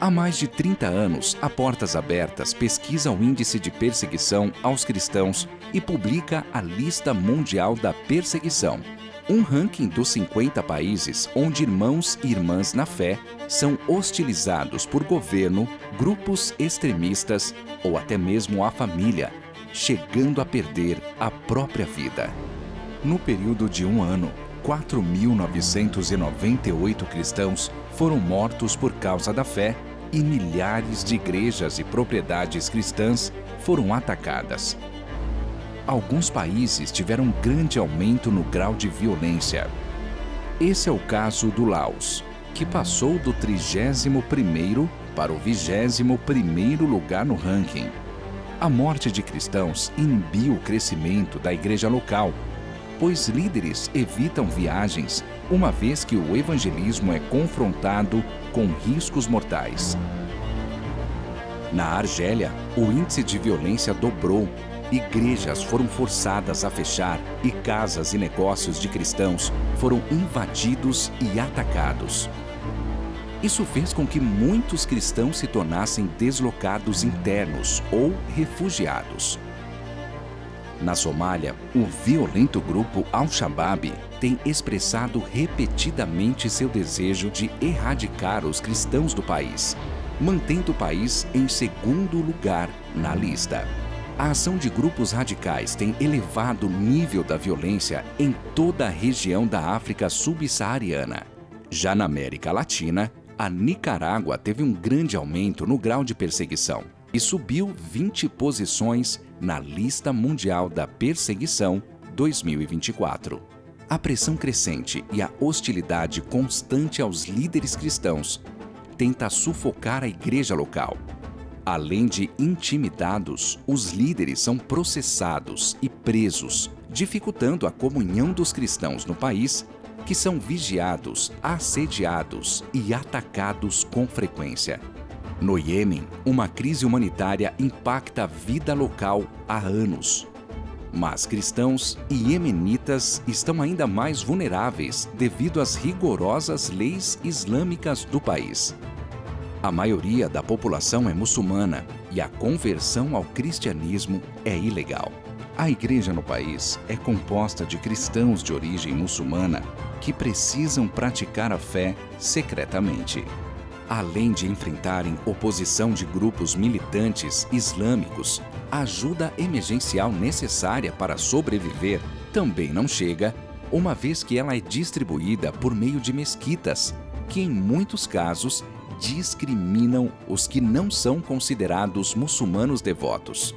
Há mais de 30 anos, a Portas Abertas pesquisa o índice de perseguição aos cristãos e publica a Lista Mundial da Perseguição, um ranking dos 50 países onde irmãos e irmãs na fé são hostilizados por governo, grupos extremistas ou até mesmo a família, chegando a perder a própria vida. No período de um ano, 4.998 cristãos foram mortos por causa da fé e milhares de igrejas e propriedades cristãs foram atacadas. Alguns países tiveram um grande aumento no grau de violência. Esse é o caso do Laos, que passou do 31º para o 21º lugar no ranking. A morte de cristãos inibiu o crescimento da igreja local, pois líderes evitam viagens, uma vez que o evangelismo é confrontado com riscos mortais. Na Argélia, o índice de violência dobrou, igrejas foram forçadas a fechar e casas e negócios de cristãos foram invadidos e atacados. Isso fez com que muitos cristãos se tornassem deslocados internos ou refugiados. Na Somália, o violento grupo Al-Shabaab tem expressado repetidamente seu desejo de erradicar os cristãos do país, mantendo o país em segundo lugar na lista. A ação de grupos radicais tem elevado o nível da violência em toda a região da África subsaariana. Já na América Latina, a Nicarágua teve um grande aumento no grau de perseguição e subiu 20 posições na Lista Mundial da Perseguição 2024. A pressão crescente e a hostilidade constante aos líderes cristãos tenta sufocar a igreja local. Além de intimidados, os líderes são processados e presos, dificultando a comunhão dos cristãos no país, que são vigiados, assediados e atacados com frequência. No Iêmen, uma crise humanitária impacta a vida local há anos. Mas cristãos e iemenitas estão ainda mais vulneráveis devido às rigorosas leis islâmicas do país. A maioria da população é muçulmana e a conversão ao cristianismo é ilegal. A igreja no país é composta de cristãos de origem muçulmana que precisam praticar a fé secretamente. Além de enfrentarem oposição de grupos militantes islâmicos, a ajuda emergencial necessária para sobreviver também não chega uma vez que ela é distribuída por meio de mesquitas, que em muitos casos discriminam os que não são considerados muçulmanos devotos.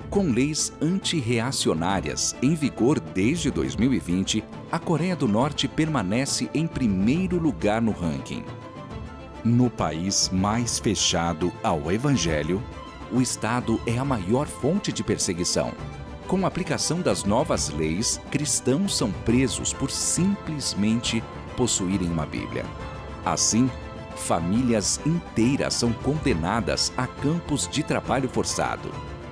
Com leis antirreacionárias em vigor desde 2020, a Coreia do Norte permanece em primeiro lugar no ranking. No país mais fechado ao evangelho, o Estado é a maior fonte de perseguição. Com a aplicação das novas leis, cristãos são presos por simplesmente possuírem uma Bíblia. Assim, famílias inteiras são condenadas a campos de trabalho forçado.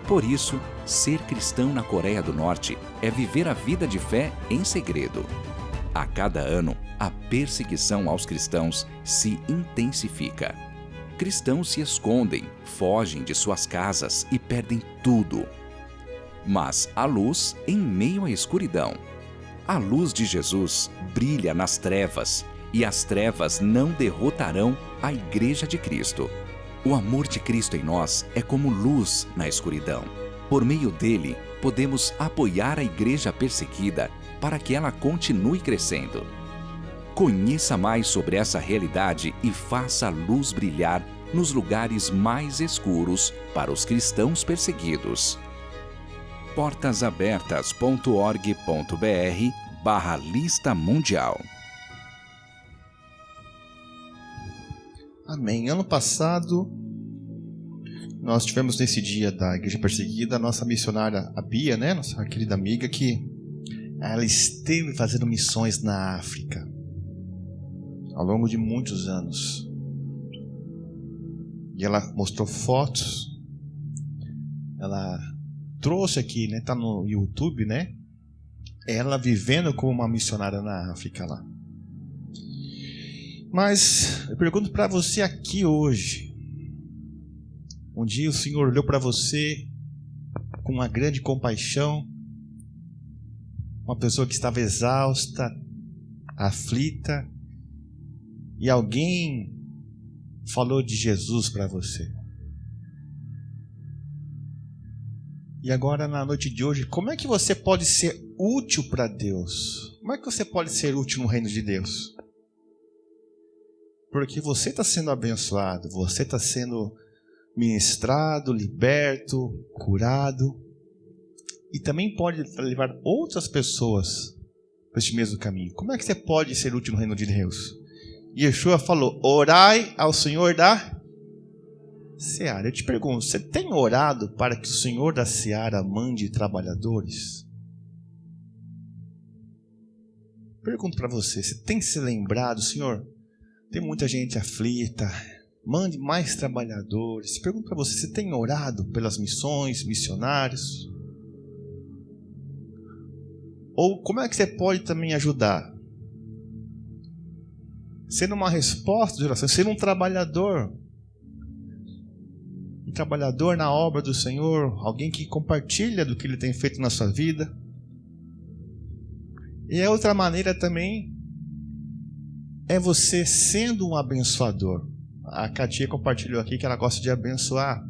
Por isso, ser cristão na Coreia do Norte é viver a vida de fé em segredo. A cada ano, a perseguição aos cristãos se intensifica. Cristãos se escondem, fogem de suas casas e perdem tudo. Mas há luz em meio à escuridão. A luz de Jesus brilha nas trevas, e as trevas não derrotarão a Igreja de Cristo. O amor de Cristo em nós é como luz na escuridão. Por meio dele, podemos apoiar a igreja perseguida para que ela continue crescendo. Conheça mais sobre essa realidade e faça a luz brilhar nos lugares mais escuros para os cristãos perseguidos. portasabertas.org.br/lista mundial. Amém. Ano passado, nós tivemos nesse dia da igreja perseguida a nossa missionária, a Bia, né? Nossa querida amiga, que ela esteve fazendo missões na África ao longo de muitos anos. E ela mostrou fotos, ela trouxe aqui, né? Tá no YouTube, né? Ela vivendo como uma missionária na África lá. Mas eu pergunto para você aqui hoje. Um dia o Senhor olhou para você com uma grande compaixão, uma pessoa que estava exausta, aflita, e alguém falou de Jesus para você. E agora, na noite de hoje, como é que você pode ser útil para Deus? Como é que você pode ser útil no reino de Deus? Porque você está sendo abençoado, você está sendo ministrado, liberto, curado. E também pode levar outras pessoas para este mesmo caminho. Como é que você pode ser útil no reino de Deus? Yeshua falou, orai ao Senhor da Seara. Eu te pergunto, você tem orado para que o Senhor da Seara mande trabalhadores? Pergunto para você, você tem se lembrado, Senhor, tem muita gente aflita, mande mais trabalhadores. Pergunto para você, você tem orado pelas missões, missionários? Ou como é que você pode também ajudar? Sendo uma resposta de oração, sendo um trabalhador na obra do Senhor, alguém que compartilha do que Ele tem feito na sua vida. E a outra maneira também é você sendo um abençoador. A Katia compartilhou aqui que ela gosta de abençoar.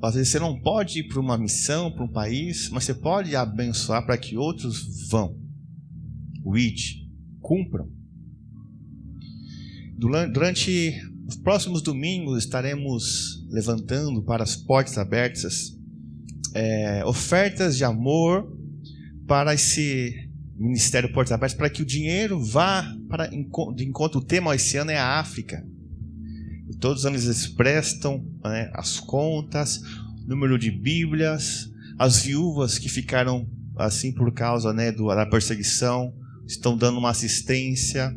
Às vezes você não pode ir para uma missão, para um país, mas você pode abençoar para que outros vão. Cumpram. Durante os próximos domingos estaremos levantando para as portas abertas ofertas de amor para esse Ministério Portas Abertas, para que o dinheiro vá de encontro. O tema esse ano é a África. E todos os anos eles prestam, né, as contas, número de Bíblias, as viúvas que ficaram assim por causa, né, da perseguição, estão dando uma assistência.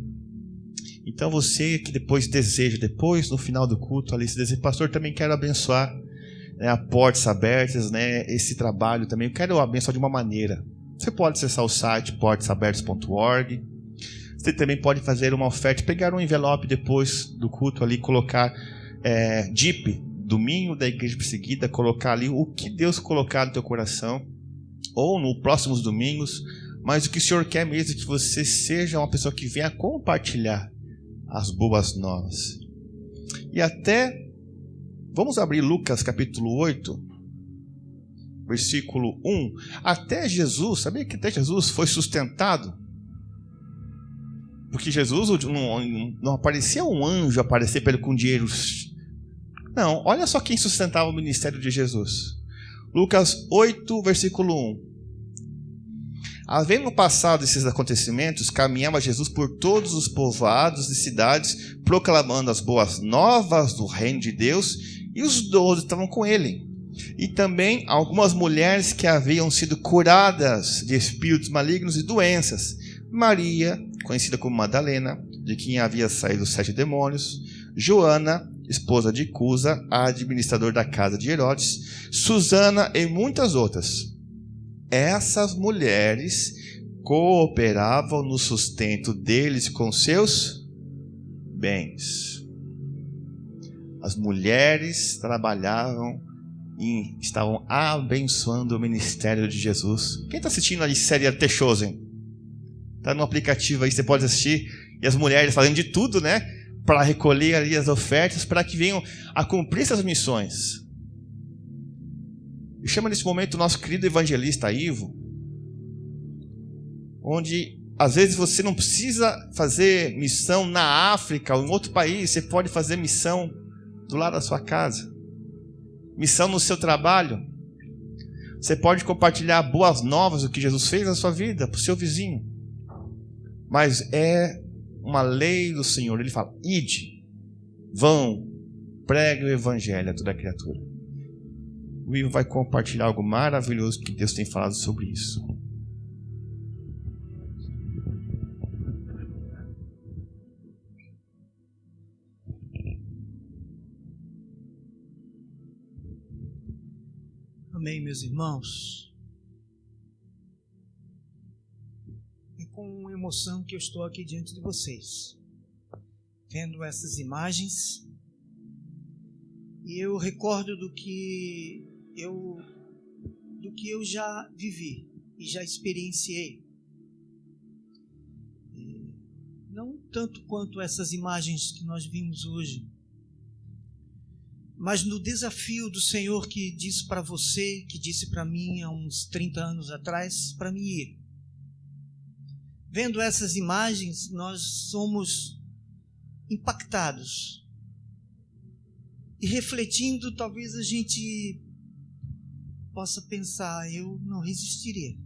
Então você que depois no final do culto ali, se deseja, pastor, também quero abençoar, né, a Portas Abertas, né, esse trabalho também, eu quero abençoar de uma maneira. Você pode acessar o site portasabertas.org. Você também pode fazer uma oferta, pegar um envelope depois do culto ali, colocar DIP, domingo da igreja perseguida, colocar ali o que Deus colocar no teu coração, ou nos próximos domingos. Mas o que o Senhor quer mesmo é que você seja uma pessoa que venha compartilhar as boas novas. E até, vamos abrir Lucas capítulo 8, versículo 1, até Jesus, sabia que até Jesus foi sustentado? Porque Jesus não aparecia um anjo aparecer para ele com dinheiro. Não, olha só quem sustentava o ministério de Jesus. Lucas 8, versículo 1. Havendo passado esses acontecimentos, caminhava Jesus por todos os povoados e cidades, proclamando as boas novas do reino de Deus, e os 12 estavam com ele. E também algumas mulheres que haviam sido curadas de espíritos malignos e doenças. Maria, conhecida como Madalena, de quem havia saído 7 demônios. Joana, esposa de Cusa, administrador da casa de Herodes. Susana e muitas outras. Essas mulheres cooperavam no sustento deles com seus bens. As mulheres trabalhavam e estavam abençoando o ministério de Jesus. Quem está assistindo a série The Chosen? Está no aplicativo aí, você pode assistir. E as mulheres fazendo de tudo, né? Para recolher ali as ofertas, para que venham a cumprir essas missões. E chama nesse momento o nosso querido evangelista Ivo, onde às vezes você não precisa fazer missão na África ou em outro país, você pode fazer missão do lado da sua casa, missão no seu trabalho. Você pode compartilhar boas novas do que Jesus fez na sua vida para o seu vizinho. Mas é uma lei do Senhor. Ele fala: ide, vão, pregue o evangelho a toda criatura. O Ivo vai compartilhar algo maravilhoso que Deus tem falado sobre isso. Amém, meus irmãos. É com emoção que eu estou aqui diante de vocês, vendo essas imagens, e eu recordo do que eu já vivi e já experienciei. Não tanto quanto essas imagens que nós vimos hoje, mas no desafio do Senhor que disse para você, que disse para mim há uns 30 anos atrás, para mim ir. Vendo essas imagens, nós somos impactados. E refletindo, talvez a gente possa pensar: eu não resistiria.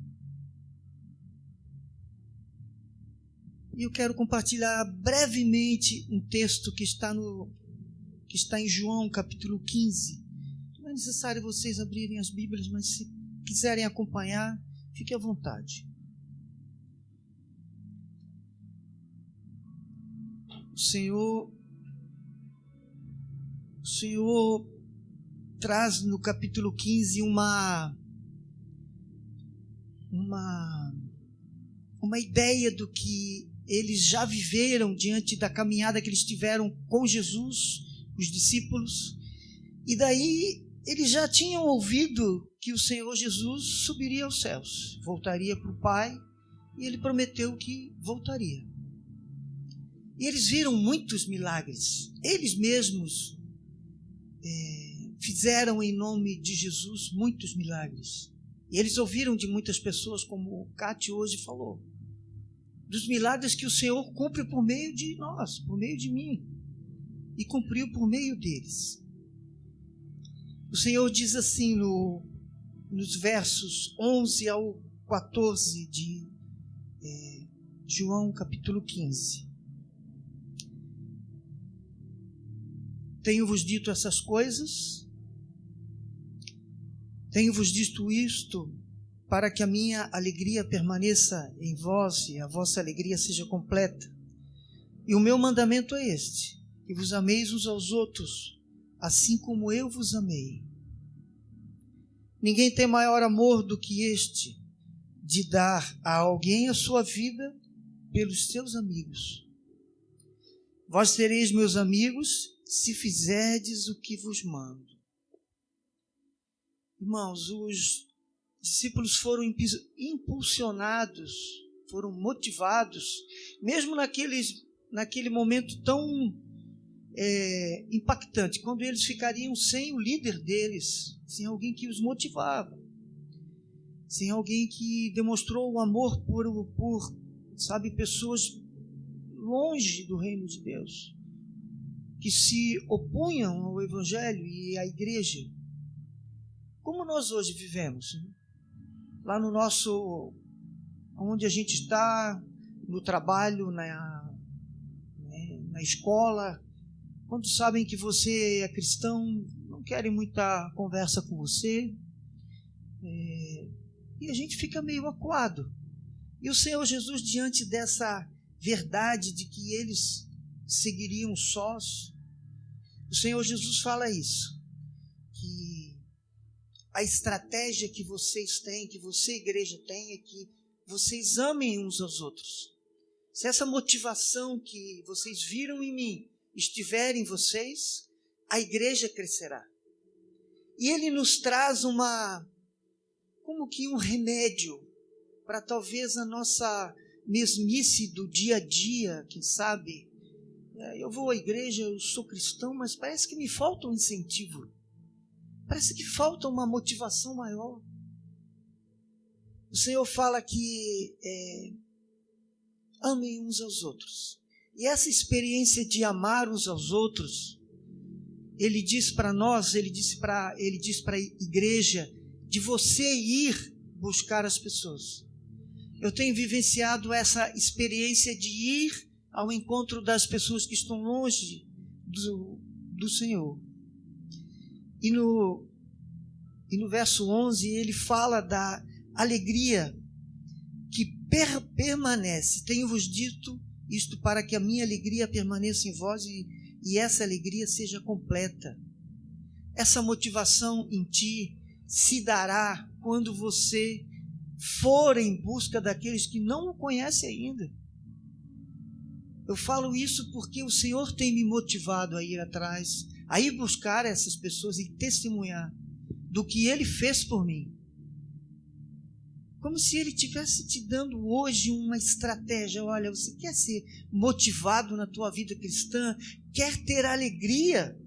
E eu quero compartilhar brevemente um texto que está em João capítulo 15. Não é necessário vocês abrirem as Bíblias, mas se quiserem acompanhar, fique à vontade. O Senhor traz no capítulo 15 uma ideia do que eles já viveram diante da caminhada que eles tiveram com Jesus, os discípulos, e daí eles já tinham ouvido que o Senhor Jesus subiria aos céus, voltaria para o Pai, e Ele prometeu que voltaria. E eles viram muitos milagres, eles mesmos fizeram em nome de Jesus muitos milagres. E eles ouviram de muitas pessoas, como o Cátia hoje falou, dos milagres que o Senhor cumpre por meio de nós, por meio de mim, e cumpriu por meio deles. O Senhor diz assim nos versos 11 ao 14 de João capítulo 15. Tenho-vos dito essas coisas, tenho-vos dito isto, para que a minha alegria permaneça em vós e a vossa alegria seja completa. E o meu mandamento é este: que vos ameis uns aos outros, assim como eu vos amei. Ninguém tem maior amor do que este, de dar a alguém a sua vida pelos seus amigos. Vós sereis meus amigos, se fizerdes o que vos mando. Irmãos, os discípulos foram impulsionados, foram motivados, mesmo naquele momento tão impactante, quando eles ficariam sem o líder deles, sem alguém que os motivava. sem alguém que demonstrou o amor por sabe, pessoas longe do reino de Deus, que se opunham ao Evangelho e à igreja. Como nós hoje vivemos, lá no nosso, onde a gente está, no trabalho, na escola, quando sabem que você é cristão, não querem muita conversa com você, e a gente fica meio acuado. E o Senhor Jesus, diante dessa verdade de que eles seguiriam sós, o Senhor Jesus fala isso, que a estratégia que vocês têm, que você, igreja, tem, é que vocês amem uns aos outros. Se essa motivação que vocês viram em mim estiver em vocês, a igreja crescerá. E ele nos traz como que um remédio para talvez a nossa mesmice do dia a dia, quem sabe. Eu vou à igreja, eu sou cristão, mas parece que me falta um incentivo. Parece que falta uma motivação maior. O Senhor fala que amem uns aos outros. E essa experiência de amar uns aos outros, Ele diz para nós, Ele diz para a igreja, de você ir buscar as pessoas. Eu tenho vivenciado essa experiência de ir ao encontro das pessoas que estão longe do Senhor. E no verso 11, ele fala da alegria que permanece. Tenho-vos dito isto para que a minha alegria permaneça em vós e essa alegria seja completa. Essa motivação em ti se dará quando você for em busca daqueles que não o conhecem ainda. Eu falo isso porque o Senhor tem me motivado a ir atrás, a ir buscar essas pessoas e testemunhar do que Ele fez por mim. Como se Ele estivesse te dando hoje uma estratégia. Olha, você quer ser motivado na tua vida cristã? Quer ter alegria?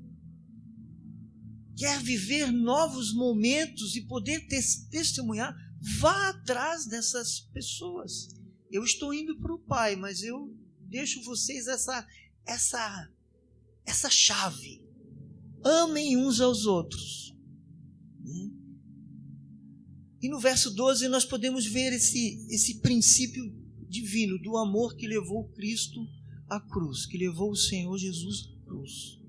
Quer viver novos momentos e poder testemunhar? Vá atrás dessas pessoas. Eu estou indo para o Pai, mas eu deixo vocês essa chave. Amem uns aos outros. E no verso 12 nós podemos ver esse princípio divino do amor que levou Cristo à cruz, que levou o Senhor Jesus à cruz.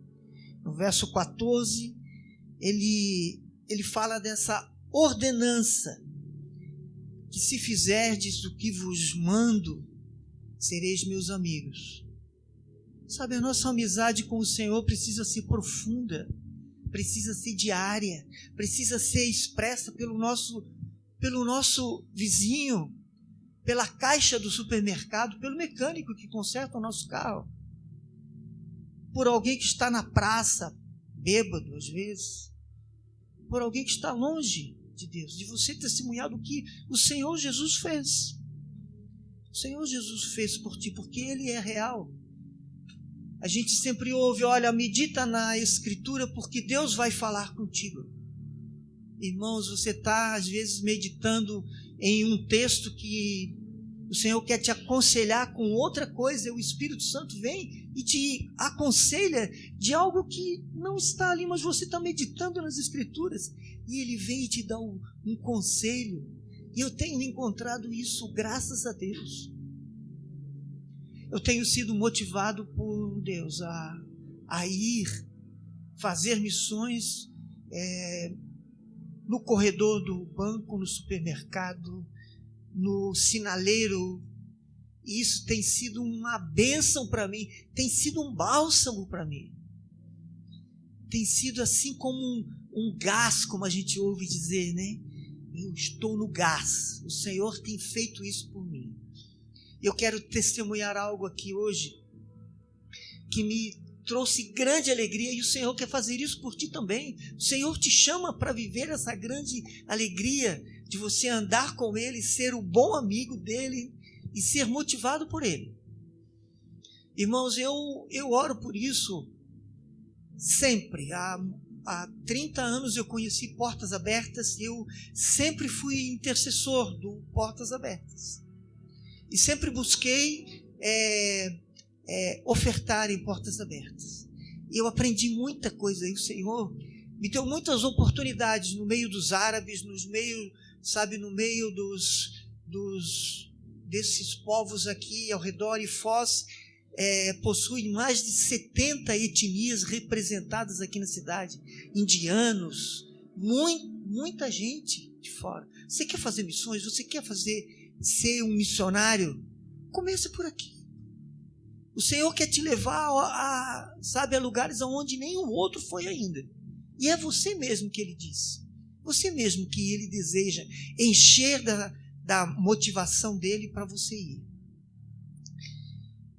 No verso 14, ele fala dessa ordenança, que se fizerdes o que vos mando, sereis meus amigos. Sabe, a nossa amizade com o Senhor precisa ser profunda, precisa ser diária, precisa ser expressa pelo nosso vizinho, pela caixa do supermercado, pelo mecânico que conserta o nosso carro, por alguém que está na praça, bêbado às vezes, por alguém que está longe de Deus, de você testemunhar do que o Senhor Jesus fez. O Senhor Jesus fez por ti, porque Ele é real. A gente sempre ouve, olha, medita na Escritura, porque Deus vai falar contigo. Irmãos, você está às vezes meditando em um texto que o Senhor quer te aconselhar com outra coisa, o Espírito Santo vem e te aconselha de algo que não está ali, mas você está meditando nas Escrituras, e Ele vem e te dá um conselho, e eu tenho encontrado isso graças a Deus. Eu tenho sido motivado por Deus a ir fazer missões no corredor do banco, no supermercado, no sinaleiro. E isso tem sido uma bênção para mim, tem sido um bálsamo para mim. Tem sido assim como um gás, como a gente ouve dizer, né? Eu estou no gás. O Senhor tem feito isso por mim. Eu quero testemunhar algo aqui hoje que me trouxe grande alegria, e o Senhor quer fazer isso por ti também. O Senhor te chama para viver essa grande alegria de você andar com Ele, ser o bom amigo dEle e ser motivado por Ele. Irmãos, eu oro por isso sempre. há 30 anos eu conheci Portas Abertas e eu sempre fui intercessor do Portas Abertas. E sempre busquei ofertar em Portas Abertas. E eu aprendi muita coisa. E o Senhor me deu muitas oportunidades no meio dos árabes, no meio desses povos aqui ao redor. E Foz possui mais de 70 etnias representadas aqui na cidade. Indianos, muita gente de fora. Você quer fazer missões? Você quer ser um missionário? Comece por aqui. O Senhor quer te levar a lugares aonde nenhum outro foi ainda. E é você mesmo que Ele diz. Você mesmo que Ele deseja encher da motivação dEle para você ir.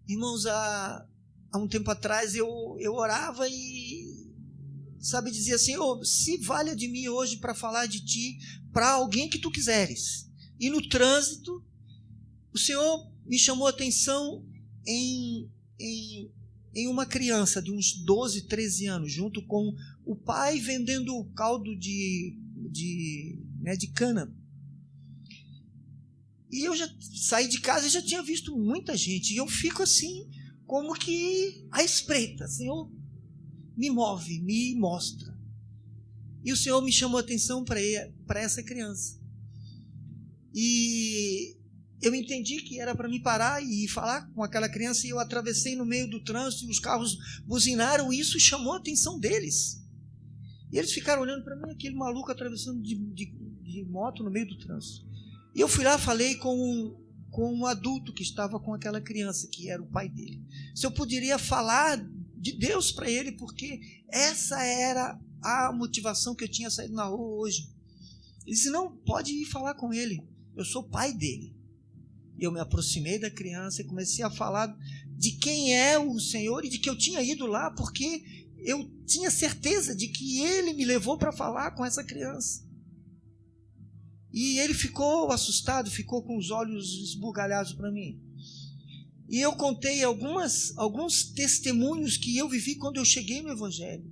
Irmãos, há um tempo atrás eu orava e, dizia assim, se valha de mim hoje para falar de Ti para alguém que Tu quiseres. E no trânsito, o Senhor me chamou a atenção em uma criança de uns 12, 13 anos, junto com o pai vendendo caldo de cana. E eu já saí de casa e já tinha visto muita gente. E eu fico assim, como que à espreita. Senhor, me move, me mostra. E o Senhor me chamou a atenção para essa criança. E eu entendi que era para me parar e falar com aquela criança. E eu atravessei no meio do trânsito e os carros buzinaram. E isso chamou a atenção deles. E eles ficaram olhando para mim, aquele maluco atravessando de moto no meio do trânsito. E eu fui lá, falei com um adulto que estava com aquela criança, que era o pai dele. Se eu poderia falar de Deus para ele, porque essa era a motivação que eu tinha saído na rua hoje. Ele disse, não, pode ir falar com ele, eu sou pai dele. E eu me aproximei da criança e comecei a falar de quem é o Senhor e de que eu tinha ido lá, porque eu tinha certeza de que Ele me levou para falar com essa criança. E ele ficou assustado, ficou com os olhos esbugalhados para mim. E eu contei alguns testemunhos que eu vivi quando eu cheguei no Evangelho.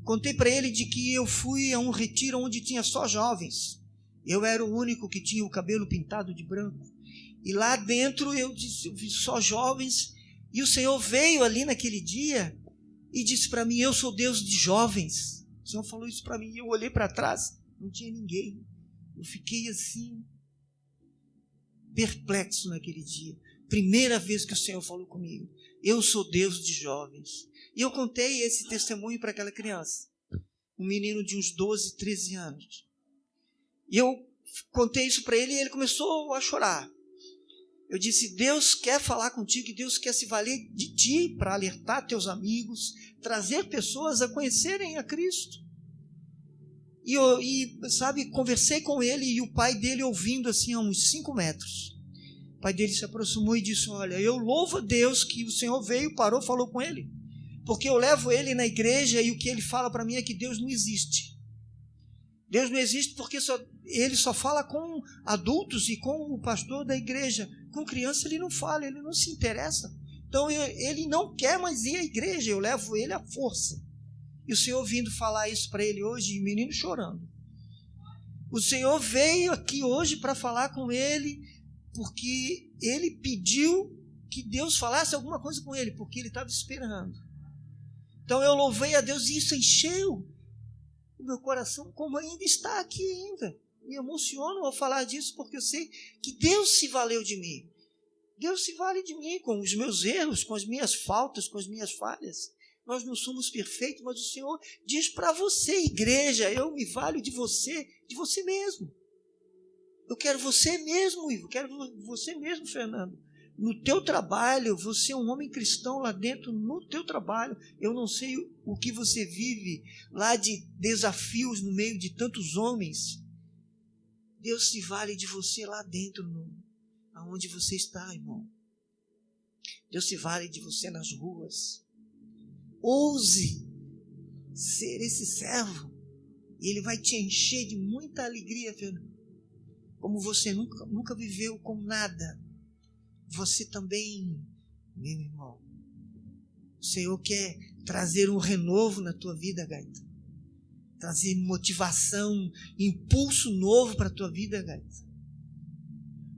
Contei para ele de que eu fui a um retiro onde tinha só jovens. Eu era o único que tinha o cabelo pintado de branco. E lá dentro eu vi só jovens. E o Senhor veio ali naquele dia e disse para mim, eu sou Deus de jovens. O Senhor falou isso para mim. E eu olhei para trás, não tinha ninguém. Eu fiquei assim, perplexo naquele dia. Primeira vez que o Senhor falou comigo. Eu sou Deus de jovens. E eu contei esse testemunho para aquela criança. Um menino de uns 12, 13 anos. E eu contei isso para ele e ele começou a chorar. Eu disse, Deus quer falar contigo e Deus quer se valer de ti para alertar teus amigos, trazer pessoas a conhecerem a Cristo. Conversei com ele e o pai dele ouvindo assim a uns 5 metros. O pai dele se aproximou e disse, olha, eu louvo a Deus que o Senhor veio, parou, falou com ele. Porque eu levo ele na igreja e o que ele fala para mim é que Deus não existe. Deus não existe porque ele só fala com adultos e com o pastor da igreja. Com criança ele não fala, ele não se interessa. Então ele não quer mais ir à igreja, eu levo ele à força. E o Senhor vindo falar isso para ele hoje, e o menino chorando. O Senhor veio aqui hoje para falar com ele, porque ele pediu que Deus falasse alguma coisa com ele, porque ele estava esperando. Então eu louvei a Deus e isso encheu o meu coração, como ainda está aqui ainda. Me emociono ao falar disso, porque eu sei que Deus se valeu de mim. Deus se vale de mim com os meus erros, com as minhas faltas, com as minhas falhas. Nós não somos perfeitos, mas o Senhor diz para você, igreja, eu me valho de você mesmo. Eu quero você mesmo, Ivo, quero você mesmo, Fernando. No teu trabalho, você é um homem cristão lá dentro, no teu trabalho. Eu não sei o que você vive lá de desafios no meio de tantos homens. Deus se vale de você lá dentro, aonde você está, irmão. Deus se vale de você nas ruas. Ouse ser esse servo e ele vai te encher de muita alegria, Fernando. Como você nunca viveu com nada, você também, meu irmão, o Senhor quer trazer um renovo na tua vida, Gaita. trazer motivação, impulso novo para a tua vida, guys.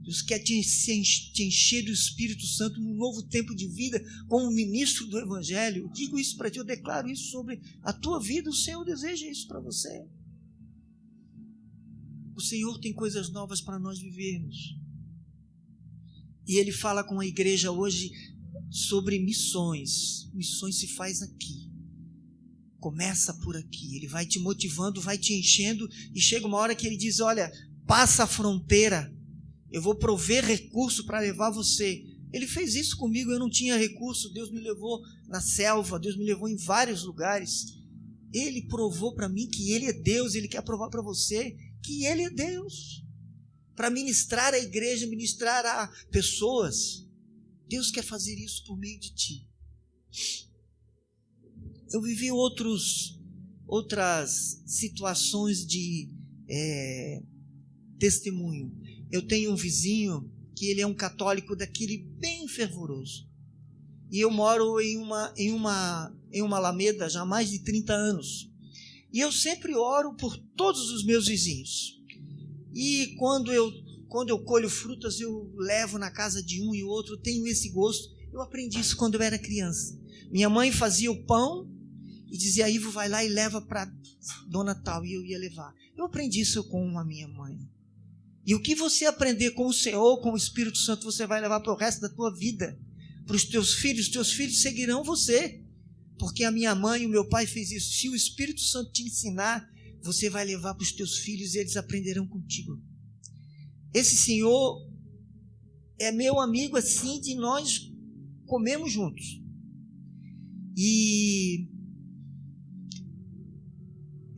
Deus quer te encher do Espírito Santo num novo tempo de vida, como ministro do Evangelho. Eu digo isso para ti, eu declaro isso sobre a tua vida. O Senhor deseja isso para você. O Senhor tem coisas novas para nós vivermos. E Ele fala com a igreja hoje sobre missões. Missões se faz aqui. Começa por aqui. Ele vai te motivando, vai te enchendo, e chega uma hora que Ele diz, olha, passa a fronteira. Eu vou prover recurso para levar você. Ele fez isso comigo, eu não tinha recurso. Deus me levou na selva, Deus me levou em vários lugares. Ele provou para mim que Ele é Deus. Ele quer provar para você que Ele é Deus. Para ministrar a igreja, ministrar a pessoas. Deus quer fazer isso por meio de ti. Eu vivi outras situações de testemunho. Eu tenho um vizinho que ele é um católico daquele bem fervoroso. E eu moro em uma alameda já há mais de 30 anos. E eu sempre oro por todos os meus vizinhos. E quando eu colho frutas, eu levo na casa de um e outro. Eu tenho esse gosto. Eu aprendi isso quando eu era criança. Minha mãe fazia o pão e dizia, Ivo, vai lá e leva para dona tal. E eu ia levar. Eu aprendi isso com a minha mãe. E o que você aprender com o Senhor, com o Espírito Santo, você vai levar para o resto da tua vida. Para os teus filhos seguirão você. Porque a minha mãe e o meu pai fez isso. Se o Espírito Santo te ensinar, você vai levar para os teus filhos e eles aprenderão contigo. Esse senhor é meu amigo assim, de nós comemos juntos. E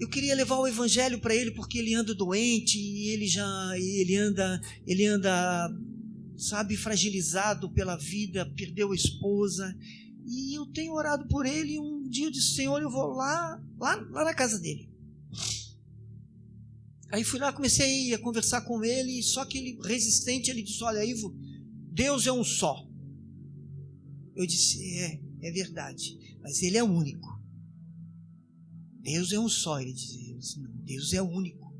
eu queria levar o evangelho para ele, porque ele anda doente e ele anda, sabe, fragilizado pela vida, perdeu a esposa. E eu tenho orado por ele, e um dia eu disse, Senhor, eu vou lá na casa dele. Aí fui lá, comecei a conversar com ele, só que ele, resistente, ele disse, olha, Ivo, Deus é um só. Eu disse, é verdade, mas Ele é único. Deus é um só, ele disse, não, Deus é único.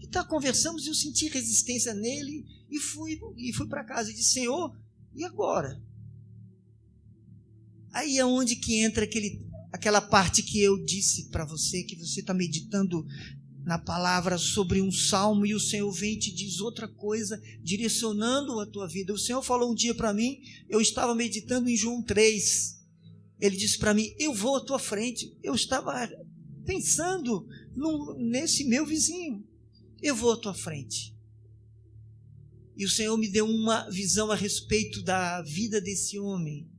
E conversamos e eu senti resistência nele e fui para casa e disse, Senhor, e agora? Aí é onde que entra aquela parte que eu disse para você, que você está meditando na palavra sobre um salmo e o Senhor vem e te diz outra coisa, direcionando a tua vida. O Senhor falou um dia para mim, eu estava meditando em João 3, ele disse para mim, eu vou à tua frente. Eu estava pensando nesse meu vizinho, eu vou à tua frente. E o Senhor me deu uma visão a respeito da vida desse homem.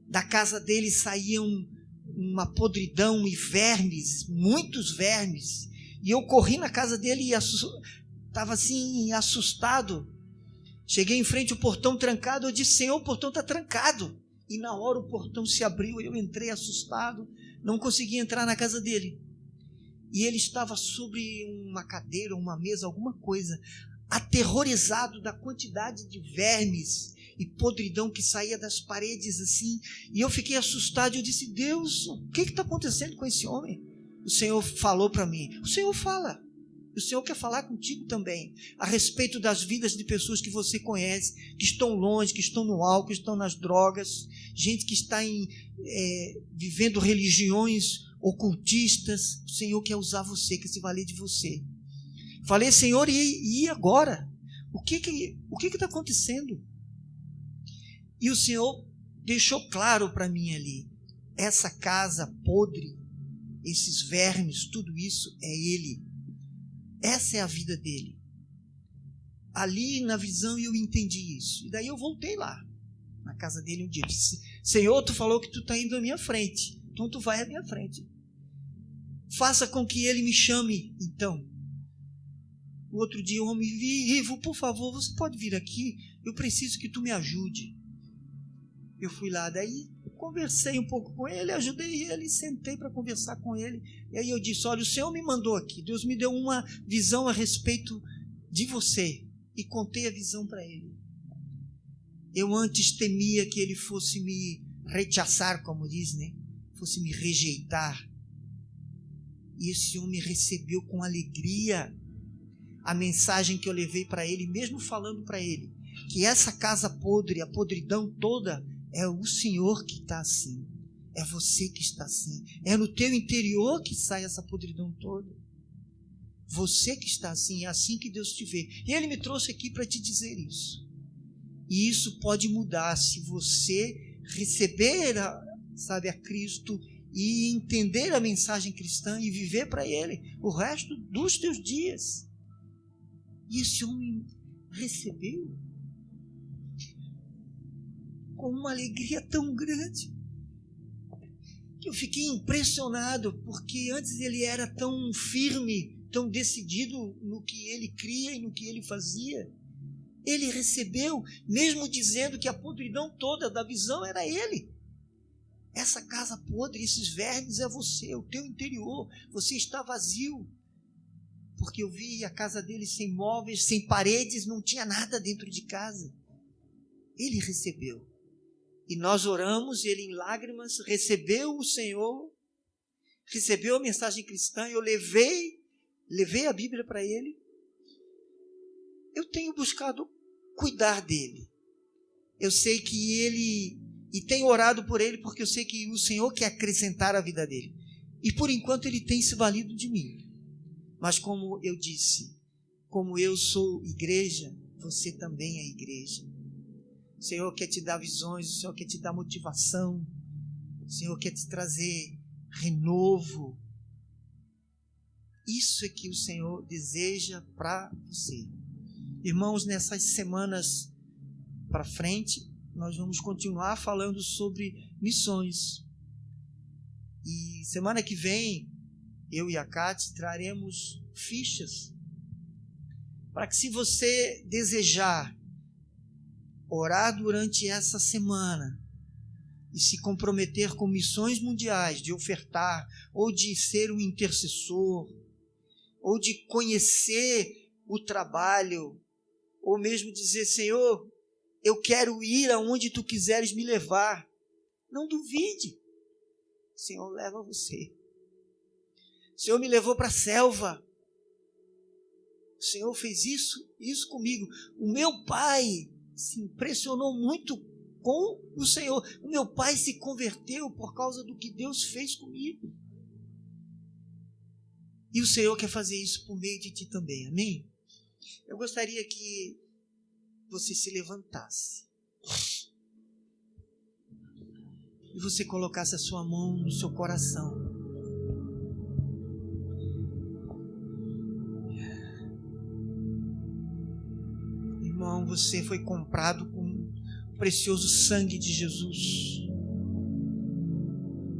Da casa dele saíam uma podridão e vermes, muitos vermes. E eu corri na casa dele e estava assim, assustado. Cheguei em frente ao portão trancado, eu disse, Senhor, o portão está trancado. E na hora o portão se abriu, eu entrei assustado, não consegui entrar na casa dele. E ele estava sobre uma cadeira, uma mesa, alguma coisa, aterrorizado da quantidade de vermes e podridão que saía das paredes assim. E eu fiquei assustado e eu disse, Deus, o que está acontecendo com esse homem? O Senhor falou para mim, o Senhor fala. O Senhor quer falar contigo também, a respeito das vidas de pessoas que você conhece, que estão longe, que estão no álcool, que estão nas drogas, gente que está vivendo religiões ocultistas. O Senhor quer usar você, quer se valer de você. Falei, Senhor, e agora? O que está acontecendo? E o Senhor deixou claro para mim ali, essa casa podre, esses vermes, tudo isso é Ele. Essa é a vida dele. Ali na visão eu entendi isso. E daí eu voltei lá, na casa dele um dia. Eu disse, Senhor, tu falou que tu está indo à minha frente. Então tu vai à minha frente. Faça com que ele me chame, então. O outro dia o homem vi, Ivo, por favor, você pode vir aqui? Eu preciso que tu me ajude. Eu fui lá, daí conversei um pouco com ele, ajudei ele, sentei para conversar com ele. E aí eu disse, olha, o Senhor me mandou aqui, Deus me deu uma visão a respeito de você. E contei a visão para ele. Eu antes temia que ele fosse me rechaçar, como diz, né? Fosse me rejeitar. E esse homem recebeu com alegria a mensagem que eu levei para ele, mesmo falando para ele que essa casa podre, a podridão toda, é o Senhor que está assim. É você que está assim. É no teu interior que sai essa podridão toda. Você que está assim, é assim que Deus te vê. E Ele me trouxe aqui para te dizer isso. E isso pode mudar se você receber a Cristo e entender a mensagem cristã e viver para Ele o resto dos teus dias. E esse homem recebeu com uma alegria tão grande que eu fiquei impressionado, porque antes ele era tão firme, tão decidido no que ele cria e no que ele fazia. Ele recebeu, mesmo dizendo que a podridão toda da visão era ele. Essa casa podre, esses vermes é você, o teu interior. Você está vazio. Porque eu vi a casa dele sem móveis, sem paredes, não tinha nada dentro de casa. Ele recebeu. E nós oramos, ele em lágrimas recebeu o Senhor, recebeu a mensagem cristã, eu levei a Bíblia para ele. Eu tenho buscado cuidar dele. Eu sei que ele, e tenho orado por ele, porque eu sei que o Senhor quer acrescentar a vida dele. E por enquanto ele tem se valido de mim. Mas como eu disse, como eu sou igreja, você também é igreja. O Senhor quer te dar visões, o Senhor quer te dar motivação, o Senhor quer te trazer renovo. Isso é que o Senhor deseja para você. Irmãos, nessas semanas para frente, nós vamos continuar falando sobre missões. E semana que vem, eu e a Cátia traremos fichas para que, se você desejar orar durante essa semana e se comprometer com missões mundiais, de ofertar, ou de ser um intercessor, ou de conhecer o trabalho, ou mesmo dizer: Senhor, eu quero ir aonde Tu quiseres me levar. Não duvide. O Senhor leva você. O Senhor me levou para a selva. O Senhor fez isso comigo. O meu pai se impressionou muito com o Senhor. O meu pai se converteu por causa do que Deus fez comigo. E o Senhor quer fazer isso por meio de ti também, amém? Eu gostaria que você se levantasse e você colocasse a sua mão no seu coração. Irmão, você foi comprado com o precioso sangue de Jesus.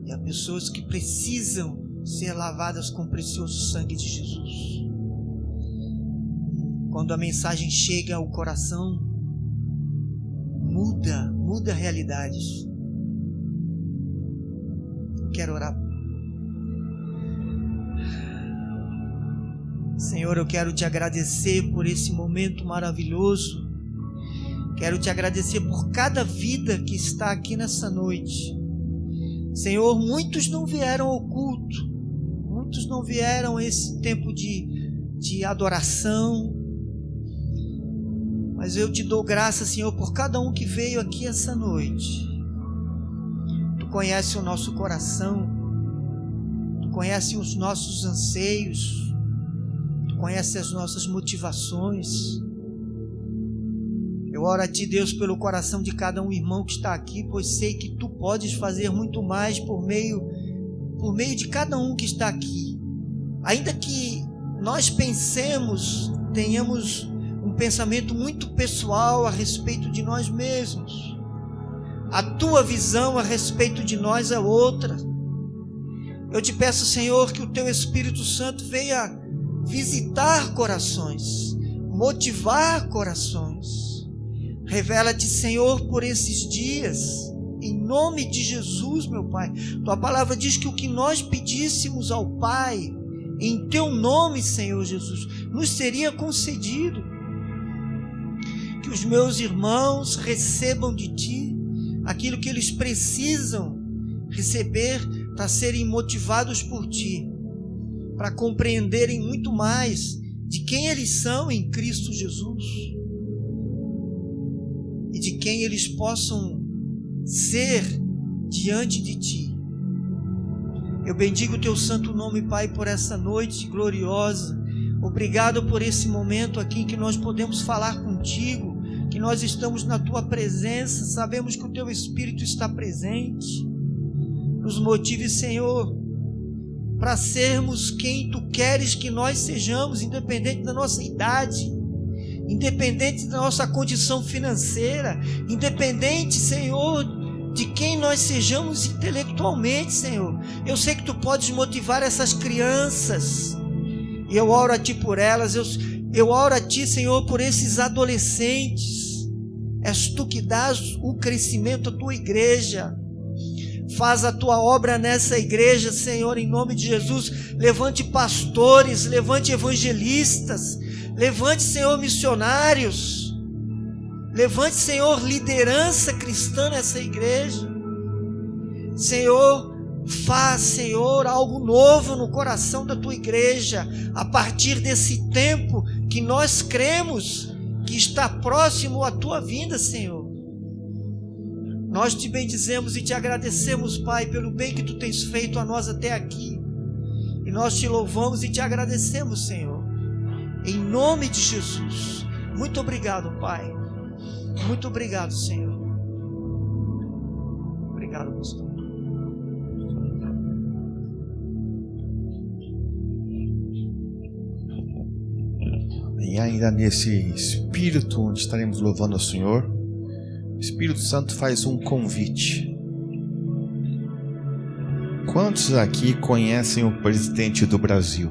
E há pessoas que precisam ser lavadas com o precioso sangue de Jesus. Quando a mensagem chega ao coração, muda realidades. Eu quero orar. Senhor, eu quero te agradecer por esse momento maravilhoso. Quero te agradecer por cada vida que está aqui nessa noite. Senhor, muitos não vieram ao culto, muitos não vieram a esse tempo de adoração, mas eu te dou graça, Senhor, por cada um que veio aqui essa noite. Tu conhece o nosso coração, Tu conhece os nossos anseios, Tu conhece as nossas motivações. Eu oro a Ti, Deus, pelo coração de cada um irmão que está aqui, pois sei que Tu podes fazer muito mais por meio de cada um que está aqui. Ainda que nós pensemos, tenhamos um pensamento muito pessoal a respeito de nós mesmos, a Tua visão a respeito de nós é outra. Eu te peço, Senhor, que o Teu Espírito Santo venha visitar corações, motivar corações. Revela-te, Senhor, por esses dias, em nome de Jesus, meu Pai. Tua palavra diz que o que nós pedíssemos ao Pai, em Teu nome, Senhor Jesus, nos seria concedido. Que os meus irmãos recebam de Ti aquilo que eles precisam receber para serem motivados por Ti. para compreenderem muito mais de quem eles são em Cristo Jesus e de quem eles possam ser diante de Ti. Eu bendigo o Teu santo nome, Pai, por essa noite gloriosa. Obrigado por esse momento aqui em que nós podemos falar contigo, que nós estamos na Tua presença, sabemos que o Teu Espírito está presente. Nos motive, Senhor, para sermos quem Tu queres que nós sejamos, independente da nossa idade, independente da nossa condição financeira, independente, Senhor, de quem nós sejamos intelectualmente, Senhor. Eu sei que Tu podes motivar essas crianças, e eu oro a Ti por elas, eu oro a Ti, Senhor, por esses adolescentes. És Tu que dás o crescimento à Tua igreja. Faz a Tua obra nessa igreja, Senhor, em nome de Jesus. Levante pastores, levante evangelistas, levante, Senhor, missionários, levante, Senhor, liderança cristã nessa igreja. Senhor, faz, Senhor, algo novo no coração da Tua igreja, a partir desse tempo que nós cremos que está próximo à Tua vinda, Senhor. Nós Te bendizemos e Te agradecemos, Pai, pelo bem que Tu tens feito a nós até aqui. E nós Te louvamos e Te agradecemos, Senhor, em nome de Jesus. Muito obrigado, Pai. Muito obrigado, Senhor. Obrigado, pastor. E ainda nesse espírito onde estaremos louvando ao Senhor, o Espírito Santo faz um convite. Quantos aqui conhecem o presidente do Brasil?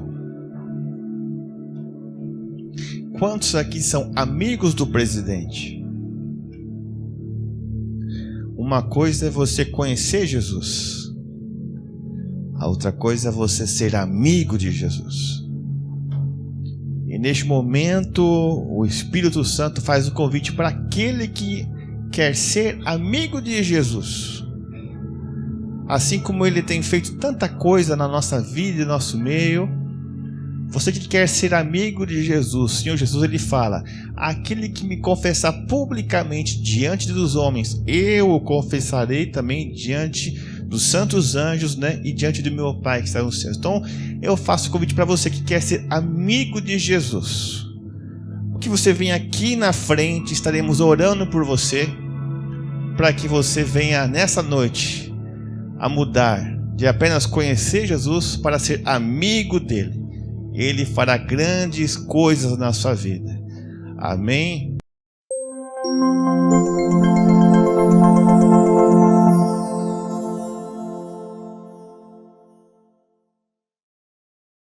Quantos aqui são amigos do presidente? Uma coisa é você conhecer Jesus, a outra coisa é você ser amigo de Jesus. E neste momento, o Espírito Santo faz o convite para aquele que quer ser amigo de Jesus. Assim como Ele tem feito tanta coisa na nossa vida e no nosso meio, você que quer ser amigo de Jesus, Senhor Jesus, Ele fala: aquele que me confessar publicamente diante dos homens, eu o confessarei também diante dos santos anjos, né? E diante do meu Pai que está nos céus. Então, eu faço o convite para você que quer ser amigo de Jesus. Que você venha aqui na frente, estaremos orando por você, para que você venha nessa noite a mudar de apenas conhecer Jesus para ser amigo dele. Ele fará grandes coisas na sua vida. Amém?